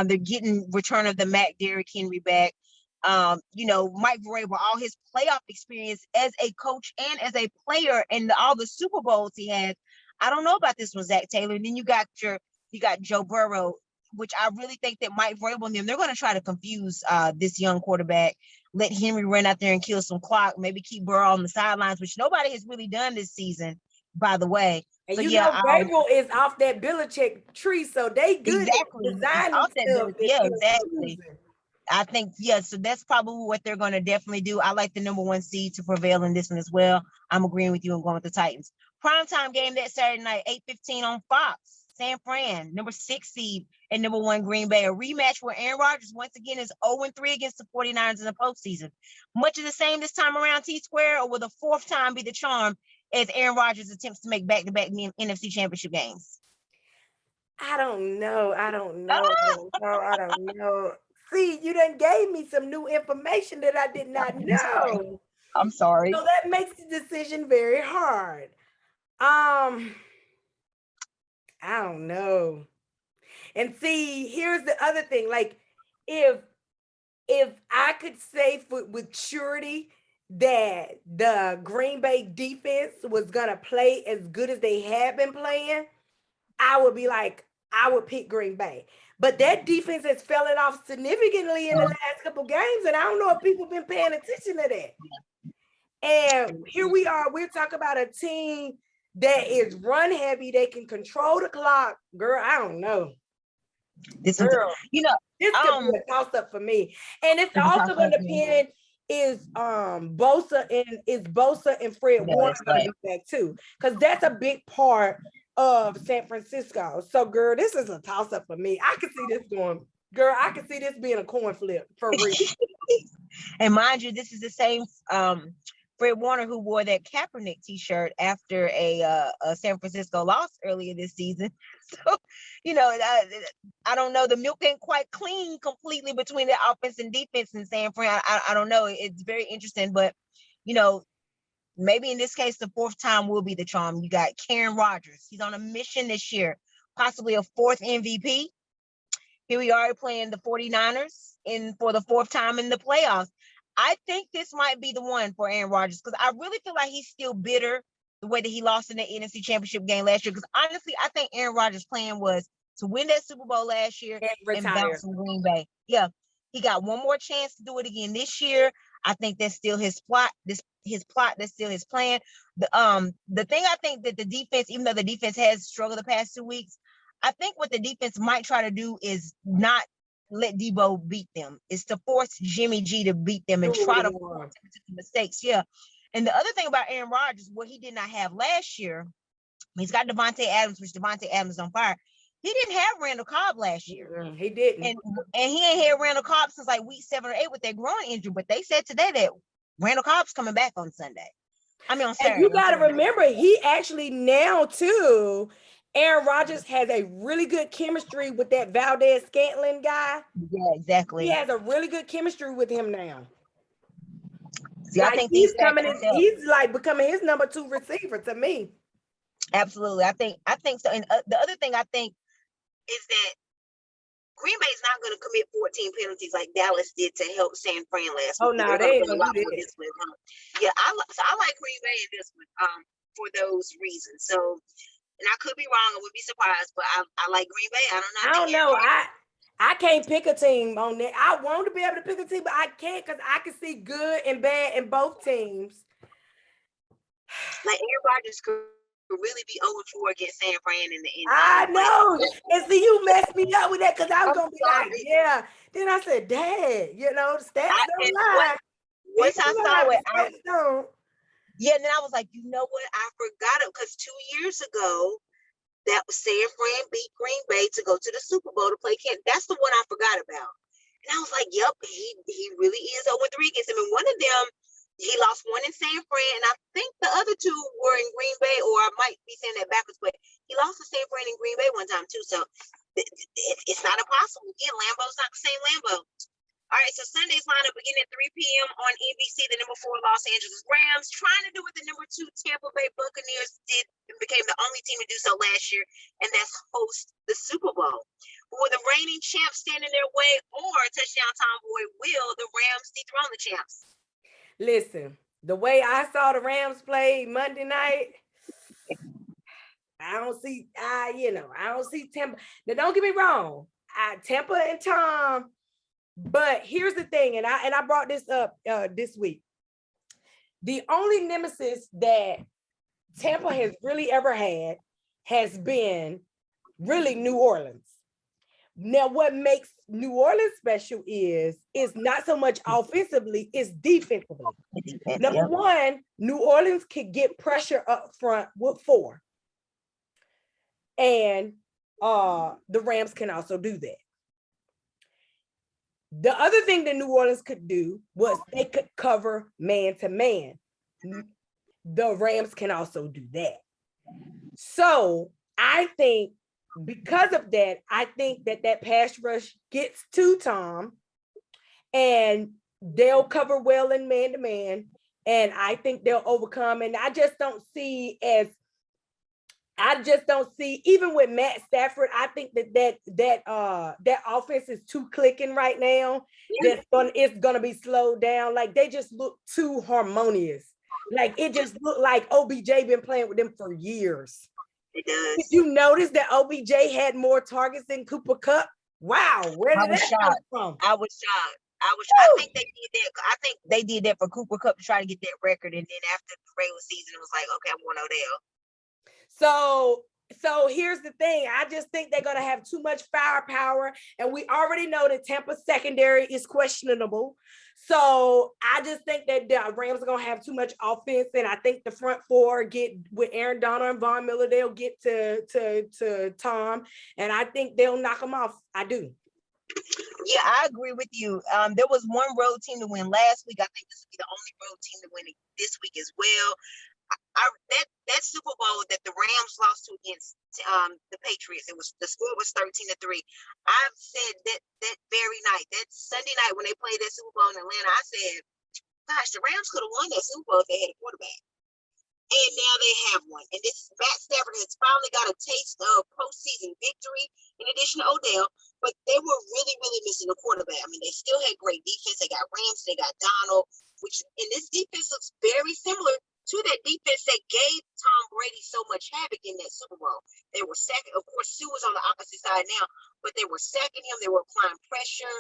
[SPEAKER 2] They're getting return of the Mac Derrick Henry back. Mike Vrabel, all his playoff experience as a coach and as a player, and all the Super Bowls he has. I don't know about this one, Zach Taylor. And then you got Joe Burrow, which I really think that Mike Vrabel and them, they're going to try to confuse this young quarterback, let Henry run out there and kill some clock, maybe keep Burrow on the sidelines, which nobody has really done this season, by the way.
[SPEAKER 3] And
[SPEAKER 2] so
[SPEAKER 3] Vrabel is off that Belichick tree, so they good
[SPEAKER 2] exactly.
[SPEAKER 3] at designing
[SPEAKER 2] off that
[SPEAKER 3] stuff.
[SPEAKER 2] yeah, exactly. I think, so that's probably what they're going to definitely do. I like the number 1 seed to prevail in this one as well. I'm agreeing with you and going with the Titans. Primetime game that Saturday night, 8:15 on Fox. San Fran, number 6 seed, and number 1 Green Bay. A rematch where Aaron Rodgers once again is 0-3 against the 49ers in the postseason. Much of the same this time around, T-Square, or will the 4th time be the charm as Aaron Rodgers attempts to make back-to-back NFC Championship games?
[SPEAKER 3] I don't know. See, you done gave me some new information that I did not know.
[SPEAKER 2] I'm sorry.
[SPEAKER 3] So that makes the decision very hard. I don't know. And see, here's the other thing. Like, if I could say with surety that the Green Bay defense was gonna play as good as they have been playing, I would be like, I would pick Green Bay. But that defense has fallen off significantly in the last couple games, and I don't know if people have been paying attention to that. And here we are, we're talking about a team that is run heavy, they can control the clock. Girl, I don't know.
[SPEAKER 2] This
[SPEAKER 3] could be a toss-up for me. And it's also going to depend is Bosa and Fred Warner going to go back too, because that's a big part of San Francisco. So, girl, this is a toss-up for me. I can see this being a coin flip for real.
[SPEAKER 2] And mind you, this is the same Fred Warner who wore that Kaepernick t-shirt after a San Francisco loss earlier this season. So, I don't know. The milk ain't quite clean completely between the offense and defense in San Fran. I don't know. It's very interesting, but, maybe in this case, the 4th time will be the charm. You got Aaron Rodgers. He's on a mission this year, possibly a 4th MVP. Here we are playing the 49ers for the 4th time in the playoffs. I think this might be the one for Aaron Rodgers, because I really feel like he's still bitter the way that he lost in the NFC Championship game last year. Because honestly, I think Aaron Rodgers' plan was to win that Super Bowl last year and bounce from Green Bay. Yeah, he got one more chance to do it again this year. I think that's still his plot. That's still his plan. The thing I think that the defense, even though the defense has struggled the past 2 weeks, I think what the defense might try to do is not let Debo beat them. Is to force Jimmy G to beat them and try to force him to do mistakes. Yeah. And the other thing about Aaron Rodgers, what he did not have last year, he's got Devontae Adams, which Devontae Adams is on fire. He didn't have Randall Cobb last year.
[SPEAKER 3] He didn't.
[SPEAKER 2] And he ain't had Randall Cobb since like week 7 or 8 with that groin injury. But they said today that Randall Cobb's coming back on Sunday. On Saturday.
[SPEAKER 3] And you got to remember, he actually now too, Aaron Rodgers has a really good chemistry with that Valdez-Scantling guy.
[SPEAKER 2] Yeah, exactly.
[SPEAKER 3] He has a really good chemistry with him now.
[SPEAKER 2] See, I think
[SPEAKER 3] he's like becoming his number 2 receiver to me.
[SPEAKER 2] Absolutely. I think so. And the other thing I think is that Green Bay is not going to commit 14 penalties like Dallas did to help San Fran last week.
[SPEAKER 3] Oh, no, they ain't going to do
[SPEAKER 2] this one. Yeah, I like Green Bay in this one for those reasons. So, and I could be wrong. I would be surprised, but I like Green Bay. I don't know.
[SPEAKER 3] I can't pick a team on that. I want to be able to pick a team, but I can't, because I can see good and bad in both teams.
[SPEAKER 2] Like Aaron Rodgers could really be 0-4 against San Fran in the end.
[SPEAKER 3] I know. And see, you messed me up with that, because I was going to be like, yeah. Then I said, dang, the stats don't lie.
[SPEAKER 2] Once I saw it, yeah, and then I was like, you know what? I forgot it, because 2 years ago, that was San Fran beat Green Bay to go to the Super Bowl to play Kent. That's the one I forgot about. And I was like, yep, he really is 0-3 against him. And one of them, he lost one in San Fran, and I think the other 2 were in Green Bay, or I might be saying that backwards, but he lost to San Fran in Green Bay one time too. So it's not impossible. Again, Lambeau's not the same Lambeau.
[SPEAKER 4] All right, so Sunday's lineup beginning at 3 p.m. on NBC. The number 4 Los Angeles Rams trying to do what the number 2 Tampa Bay Buccaneers did and became the only team to do so last year, and that's host the Super Bowl. Will the reigning champs stand in their way, or touchdown tomboy will the Rams dethrone the champs?
[SPEAKER 3] Listen, the way I saw the Rams play Monday night, I don't see Tampa. Now, don't get me wrong, Tampa and Tom. But here's the thing, and I brought this up this week. The only nemesis that Tampa has really ever had has been really New Orleans. Now, what makes New Orleans special is not so much offensively, it's defensively. Number one, New Orleans can get pressure up front with 4. And the Rams can also do that. The other thing that New Orleans could do was they could cover man to man. The Rams can also do that. So I think because of that, I think that pass rush gets to Tom and they'll cover well in man to man. And I think they'll overcome. And I just don't see, even with Matt Stafford, I think that offense is too clicking right now. It's gonna be slowed down. Like they just look too harmonious. Like it just looked like OBJ been playing with them for years.
[SPEAKER 4] It does.
[SPEAKER 3] Did you notice that OBJ had more targets than Cooper Kupp? Wow, where did that come from?
[SPEAKER 4] I was shocked. I think they did that. I think they did that for Cooper Kupp to try to get that record, and then after the regular season, it was like, okay, I want Odell.
[SPEAKER 3] So here's the thing. I just think they're going to have too much firepower. And we already know that Tampa's secondary is questionable. So I just think that the Rams are going to have too much offense. And I think the front 4 get with Aaron Donald and Von Miller, they'll get to Tom. And I think they'll knock them off. I do.
[SPEAKER 2] Yeah, I agree with you. There was one road team to win last week. I think this will be the only road team to win this week as well. That Super Bowl that the Rams lost to against the Patriots, the score was 13-3. I've said that very night, that Sunday night when they played that Super Bowl in Atlanta, I said, gosh, the Rams could have won that Super Bowl if they had a quarterback. And now they have one. And this Matt Stafford has finally got a taste of postseason victory in addition to Odell, but they were really, really missing a quarterback. I mean, they still had great defense. They got Rams, they got Donald, and this defense looks very similar to that defense that gave Tom Brady so much havoc in that Super Bowl. They were sacking, of course, Sue was on the opposite side now, but they were sacking him. They were applying pressure.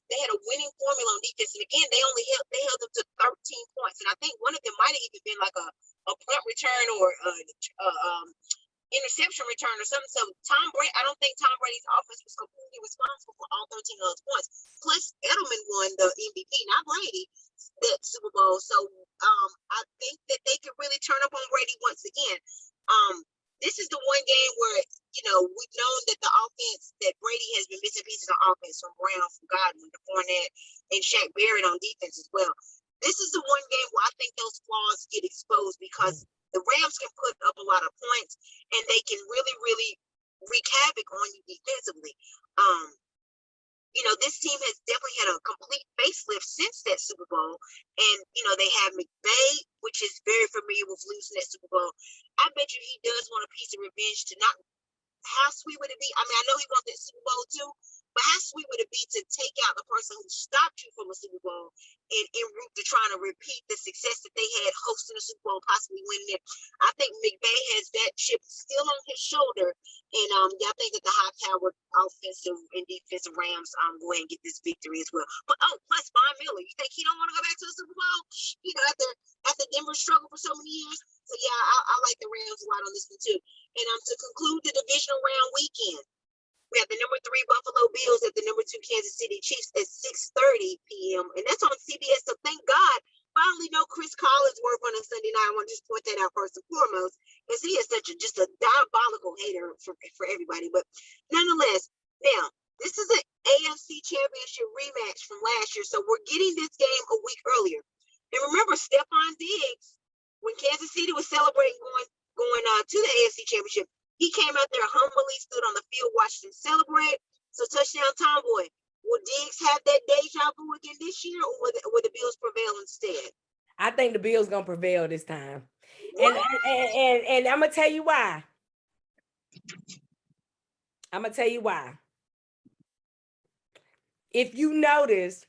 [SPEAKER 2] They had a winning formula on defense, and again, they held them to 13 points. And I think one of them might have even been like a punt return or interception return or something. So I don't think Tom Brady's offense was completely responsible for all 13 of those points. Plus, Edelman won the MVP, not Brady, that Super Bowl. So I think that they could really turn up on Brady once again. This is the one game where, we've known that the offense, that Brady has been missing pieces on offense from Brown, from Godwin, to Fournette, and Shaq Barrett on defense as well. This is the one game where I think those flaws get exposed because the Rams can put up a lot of points and they can really, really wreak havoc on you defensively. This team has definitely had a complete facelift since that Super Bowl. And, they have McVay, which is very familiar with losing that Super Bowl. I bet you he does want a piece of revenge to not. How sweet would it be? I mean, I know he wants that Super Bowl too, but how sweet would it be to take out the person who stopped you from a Super Bowl and en route to trying to repeat the success that they had hosting a Super Bowl, possibly winning it? I think McVay has that chip still on his shoulder, and I think that the high-powered offensive and defensive Rams go ahead and get this victory as well. But plus Von Miller, you think he don't want to go back to the Super Bowl? After Denver struggled for so many years. So yeah, I like the Rams a lot on this one too. And to conclude the divisional round weekend, we have the number 3 Buffalo Bills at the number 2 Kansas City Chiefs at 6:30 p.m. And that's on CBS. So thank God, finally no Chris Collinsworth on a Sunday night. I want to just point that out first and foremost, because he is just a diabolical hater for everybody. But nonetheless, now this is an AFC Championship rematch from last year. So we're getting this game a week earlier. And remember, Stephon Diggs, when Kansas City was celebrating going to the AFC Championship, he came out there humbly, stood on the field, watched them celebrate. So touchdown tomboy,
[SPEAKER 4] will Diggs have that deja vu again this year, or will the Bills prevail instead?
[SPEAKER 3] I think the Bills gonna prevail this time.
[SPEAKER 4] What?
[SPEAKER 3] And I'm gonna tell you why. If you notice,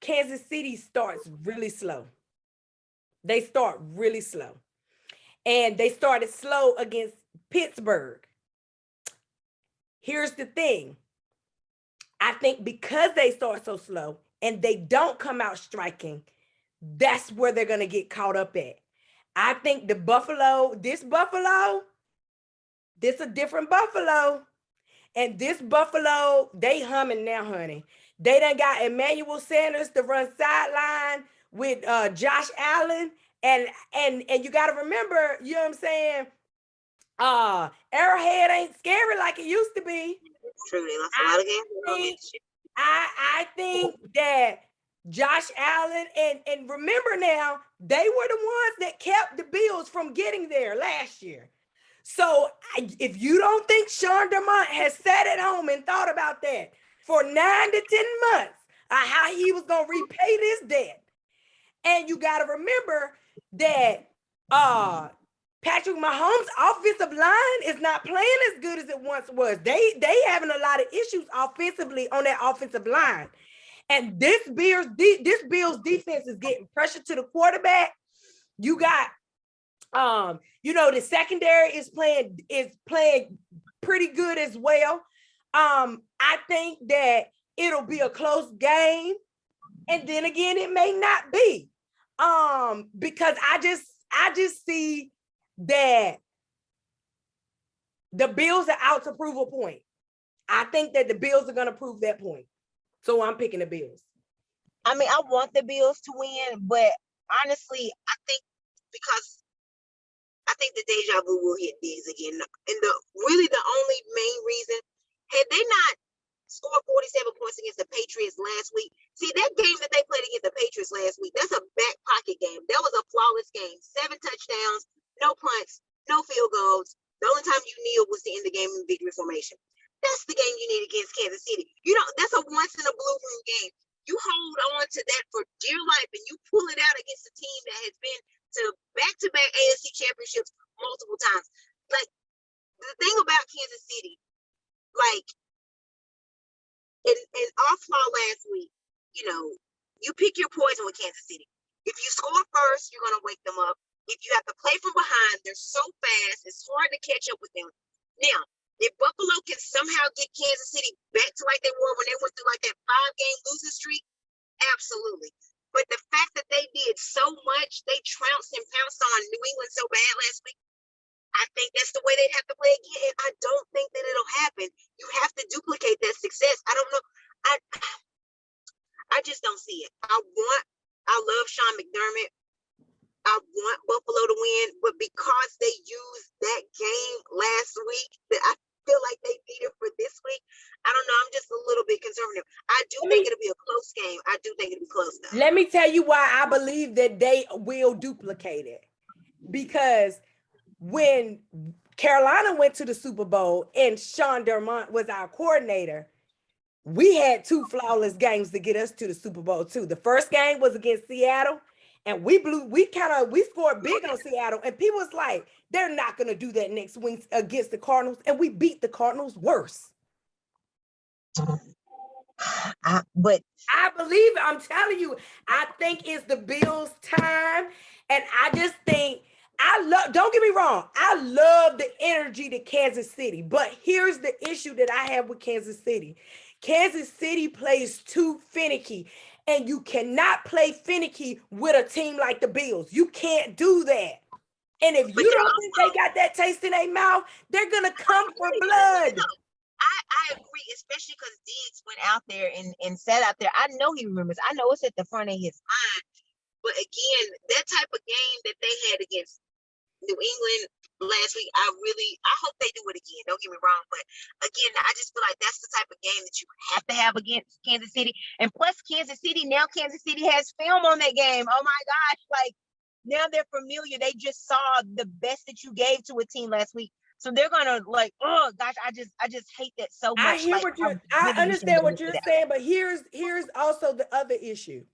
[SPEAKER 3] Kansas City starts really slow. They start really slow. And they started slow against Pittsburgh. Here's the thing. I think because they start so slow and they don't come out striking, that's where they're going to get caught up at. I think this a different Buffalo. And this Buffalo, they humming now, honey. They done got Emmanuel Sanders to run sideline with Josh Allen. And you got to remember, you know what I'm saying? Arrowhead ain't scary like it used to be.
[SPEAKER 4] True, they lost a lot of games.
[SPEAKER 3] I think that Josh Allen, and remember now, they were the ones that kept the Bills from getting there last year. So if you don't think Sean Dermott has sat at home and thought about that for 9 to 10 months, how he was going to repay this debt. And you got to remember that Patrick Mahomes' offensive line is not playing as good as it once was. They having a lot of issues offensively on that offensive line. And this Bills defense is getting pressure to the quarterback. You got the secondary is playing pretty good as well. I think that it'll be a close game. And then again, it may not be. Because I just see that the Bills are out to prove a point. I think that the Bills are going to prove that point. So I'm picking the Bills.
[SPEAKER 2] I mean, I want the Bills to win, but honestly,
[SPEAKER 4] I think the deja vu will hit these again. And the only main reason, had they not scored 47 points against the Patriots last week, see that game that they played against the Patriots last week, that's a back pocket game. That was a flawless game. 7 touchdowns, no punts, no field goals. The only time you kneeled was to end the game in victory formation. That's the game you need against Kansas City. That's a once in a blue moon game. You hold on to that for dear life and you pull it out against a team that has been to back-to-back AFC championships multiple times. Like, the thing about Kansas City, like, in our flaw last week, you pick your poison with Kansas City. If you score first, you're going to wake them up. If you have to play from behind, they're so fast, it's hard to catch up with them. Now, if Buffalo can somehow get Kansas City back to like they were when they went through like that 5-game losing streak, absolutely. But the fact that they did so much, they trounced and pounced on New England so bad last week, I think that's the way they'd have to play again. And I don't think that it'll happen. You have to duplicate that success. I don't know. I just don't see it. I love Sean McDermott. I want Buffalo to win, but because they used that game last week, that I feel like they need it for this week. I don't know. I'm just a little bit conservative. I do think it'll be a close game. I do think it'll be close now.
[SPEAKER 3] Let me tell you why I believe that they will duplicate it. Because when Carolina went to the Super Bowl and Sean Dermott was our coordinator, we had 2 flawless games to get us to the Super Bowl too. The first game was against Seattle. And we scored big on Seattle. And people was like, they're not going to do that next week against the Cardinals. And we beat the Cardinals worse.
[SPEAKER 2] but
[SPEAKER 3] I believe, I'm telling you, I think it's the Bills' time. And I just think, don't get me wrong, I love the energy to Kansas City. But here's the issue that I have with Kansas City. Kansas City plays too finicky. And you cannot play finicky with a team like the Bills. You can't do that. And if you don't think they got that taste in their mouth, they're going to come for blood.
[SPEAKER 2] I agree, especially because Diggs went out there and sat out there. I know he remembers. I know it's at the front of his mind.
[SPEAKER 4] But again, that type of game that they had against New England last week, I hope they do it again. Don't get me wrong. But again, I just feel like that's the type of game that you
[SPEAKER 2] have to have against Kansas City. And plus Kansas City has film on that game. Oh my gosh. Like, now they're familiar. They just saw the best that you gave to a team last week. So they're gonna like, oh gosh, I just hate that so much.
[SPEAKER 3] I hear
[SPEAKER 2] like,
[SPEAKER 3] what you're.
[SPEAKER 2] really
[SPEAKER 3] I
[SPEAKER 2] wish them
[SPEAKER 3] understand
[SPEAKER 2] to
[SPEAKER 3] what
[SPEAKER 2] look
[SPEAKER 3] you're
[SPEAKER 2] at that.
[SPEAKER 3] saying, but here's also the other issue.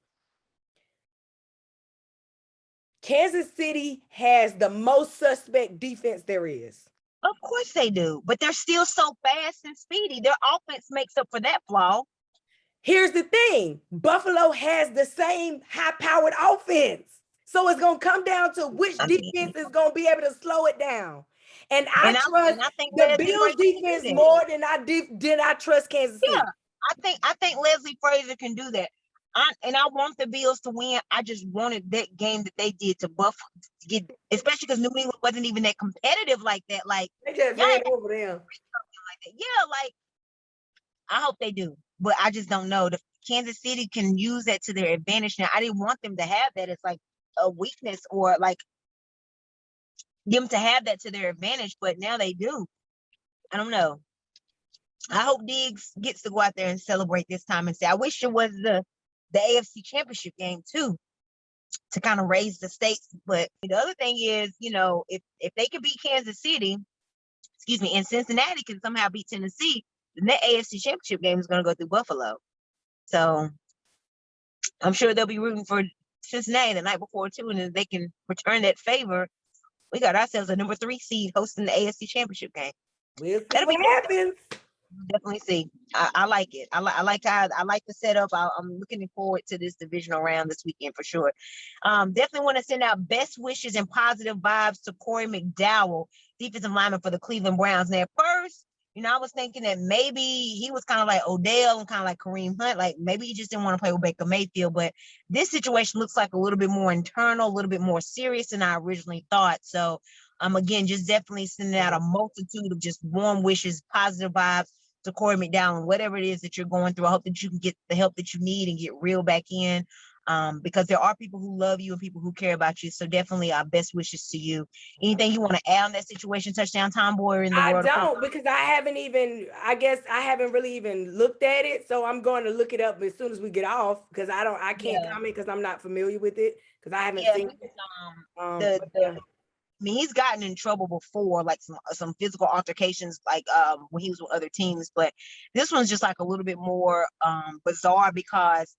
[SPEAKER 3] Kansas City has the most suspect defense there is.
[SPEAKER 2] Of course they do, but they're still so fast and speedy. Their offense makes up for that flaw.
[SPEAKER 3] Here's the thing. Buffalo has the same high-powered offense. So it's going to come down to which defense is going to be able to slow it down. And I trust
[SPEAKER 2] think
[SPEAKER 3] the
[SPEAKER 2] Leslie
[SPEAKER 3] Bills
[SPEAKER 2] Frazier can do
[SPEAKER 3] defense
[SPEAKER 2] that.
[SPEAKER 3] more than I trust Kansas City.
[SPEAKER 2] Yeah, I think Leslie Frazier can do that. I want the Bills to win. I just wanted that game that they did to Buffalo to get, especially because New England wasn't even that competitive like that. Like,
[SPEAKER 3] They just ran over them.
[SPEAKER 2] Like that. Yeah, like I hope they do, but I just don't know. The Kansas City can use that to their advantage now. I didn't want them to have that as like a weakness or like them to have that to their advantage, but now they do. I don't know. I hope Diggs gets to go out there and celebrate this time and say, I wish it was the AFC Championship game too, to kind of raise the stakes. But the other thing is, you know, if they could beat Kansas City, and Cincinnati can somehow beat Tennessee, then that AFC Championship game is going to go through Buffalo. So I'm sure they'll be rooting for Cincinnati the night before too, and if they can return that favor, we got ourselves a number 3 seed hosting the AFC Championship game.
[SPEAKER 3] We'll see what happens.
[SPEAKER 2] Definitely see. I like it. I like the setup. I'm looking forward to this divisional round this weekend for sure. Definitely want to send out best wishes and positive vibes to Corey McDowell, defensive lineman for the Cleveland Browns. Now, at first, you know, I was thinking that maybe he was kind of like Odell and kind of like Kareem Hunt. Like maybe he just didn't want to play with Baker Mayfield. But this situation looks like a little bit more internal, a little bit more serious than I originally thought. So, again, just definitely sending out a multitude of just warm wishes, positive vibes to Corey McDowell, whatever it is that you're going through. I hope that you can get the help that you need and get real back in, because there are people who love you and people who care about you. So definitely our best wishes to you. Anything you want to add on that situation, touchdown Tomboy, or in the world?
[SPEAKER 3] I don't, because I haven't really even looked at it. So I'm going to look it up as soon as we get off, because I can't comment because I'm not familiar with it, because I haven't seen it.
[SPEAKER 2] I mean, he's gotten in trouble before, like some physical altercations, like when he was with other teams. But this one's just like a little bit more bizarre because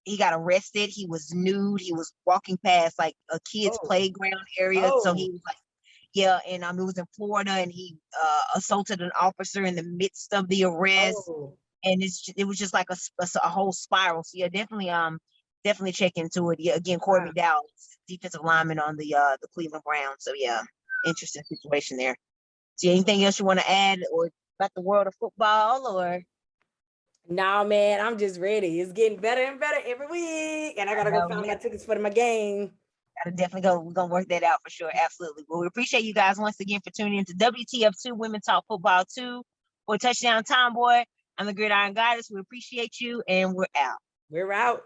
[SPEAKER 2] he got arrested. He was nude. He was walking past like a kid's playground area. So he was like, yeah, and it was in Florida, and he assaulted an officer in the midst of the arrest. And it was just like a whole spiral. So yeah, definitely check into it. Yeah, again, Corey McDowell, defensive lineman on the Cleveland Browns. So yeah, interesting situation there. So anything else you want to add or about the world of football or?
[SPEAKER 3] No, man, I'm just ready. It's getting better and better every week, and I gotta go find my tickets for my game.
[SPEAKER 2] Gotta definitely go. We're gonna work that out for sure. Absolutely. Well, we appreciate you guys once again for tuning into WTF 2 Women Talk Football 2 for Touchdown Tomboy. I'm the Gridiron Goddess. We appreciate you, and we're out.
[SPEAKER 3] We're out.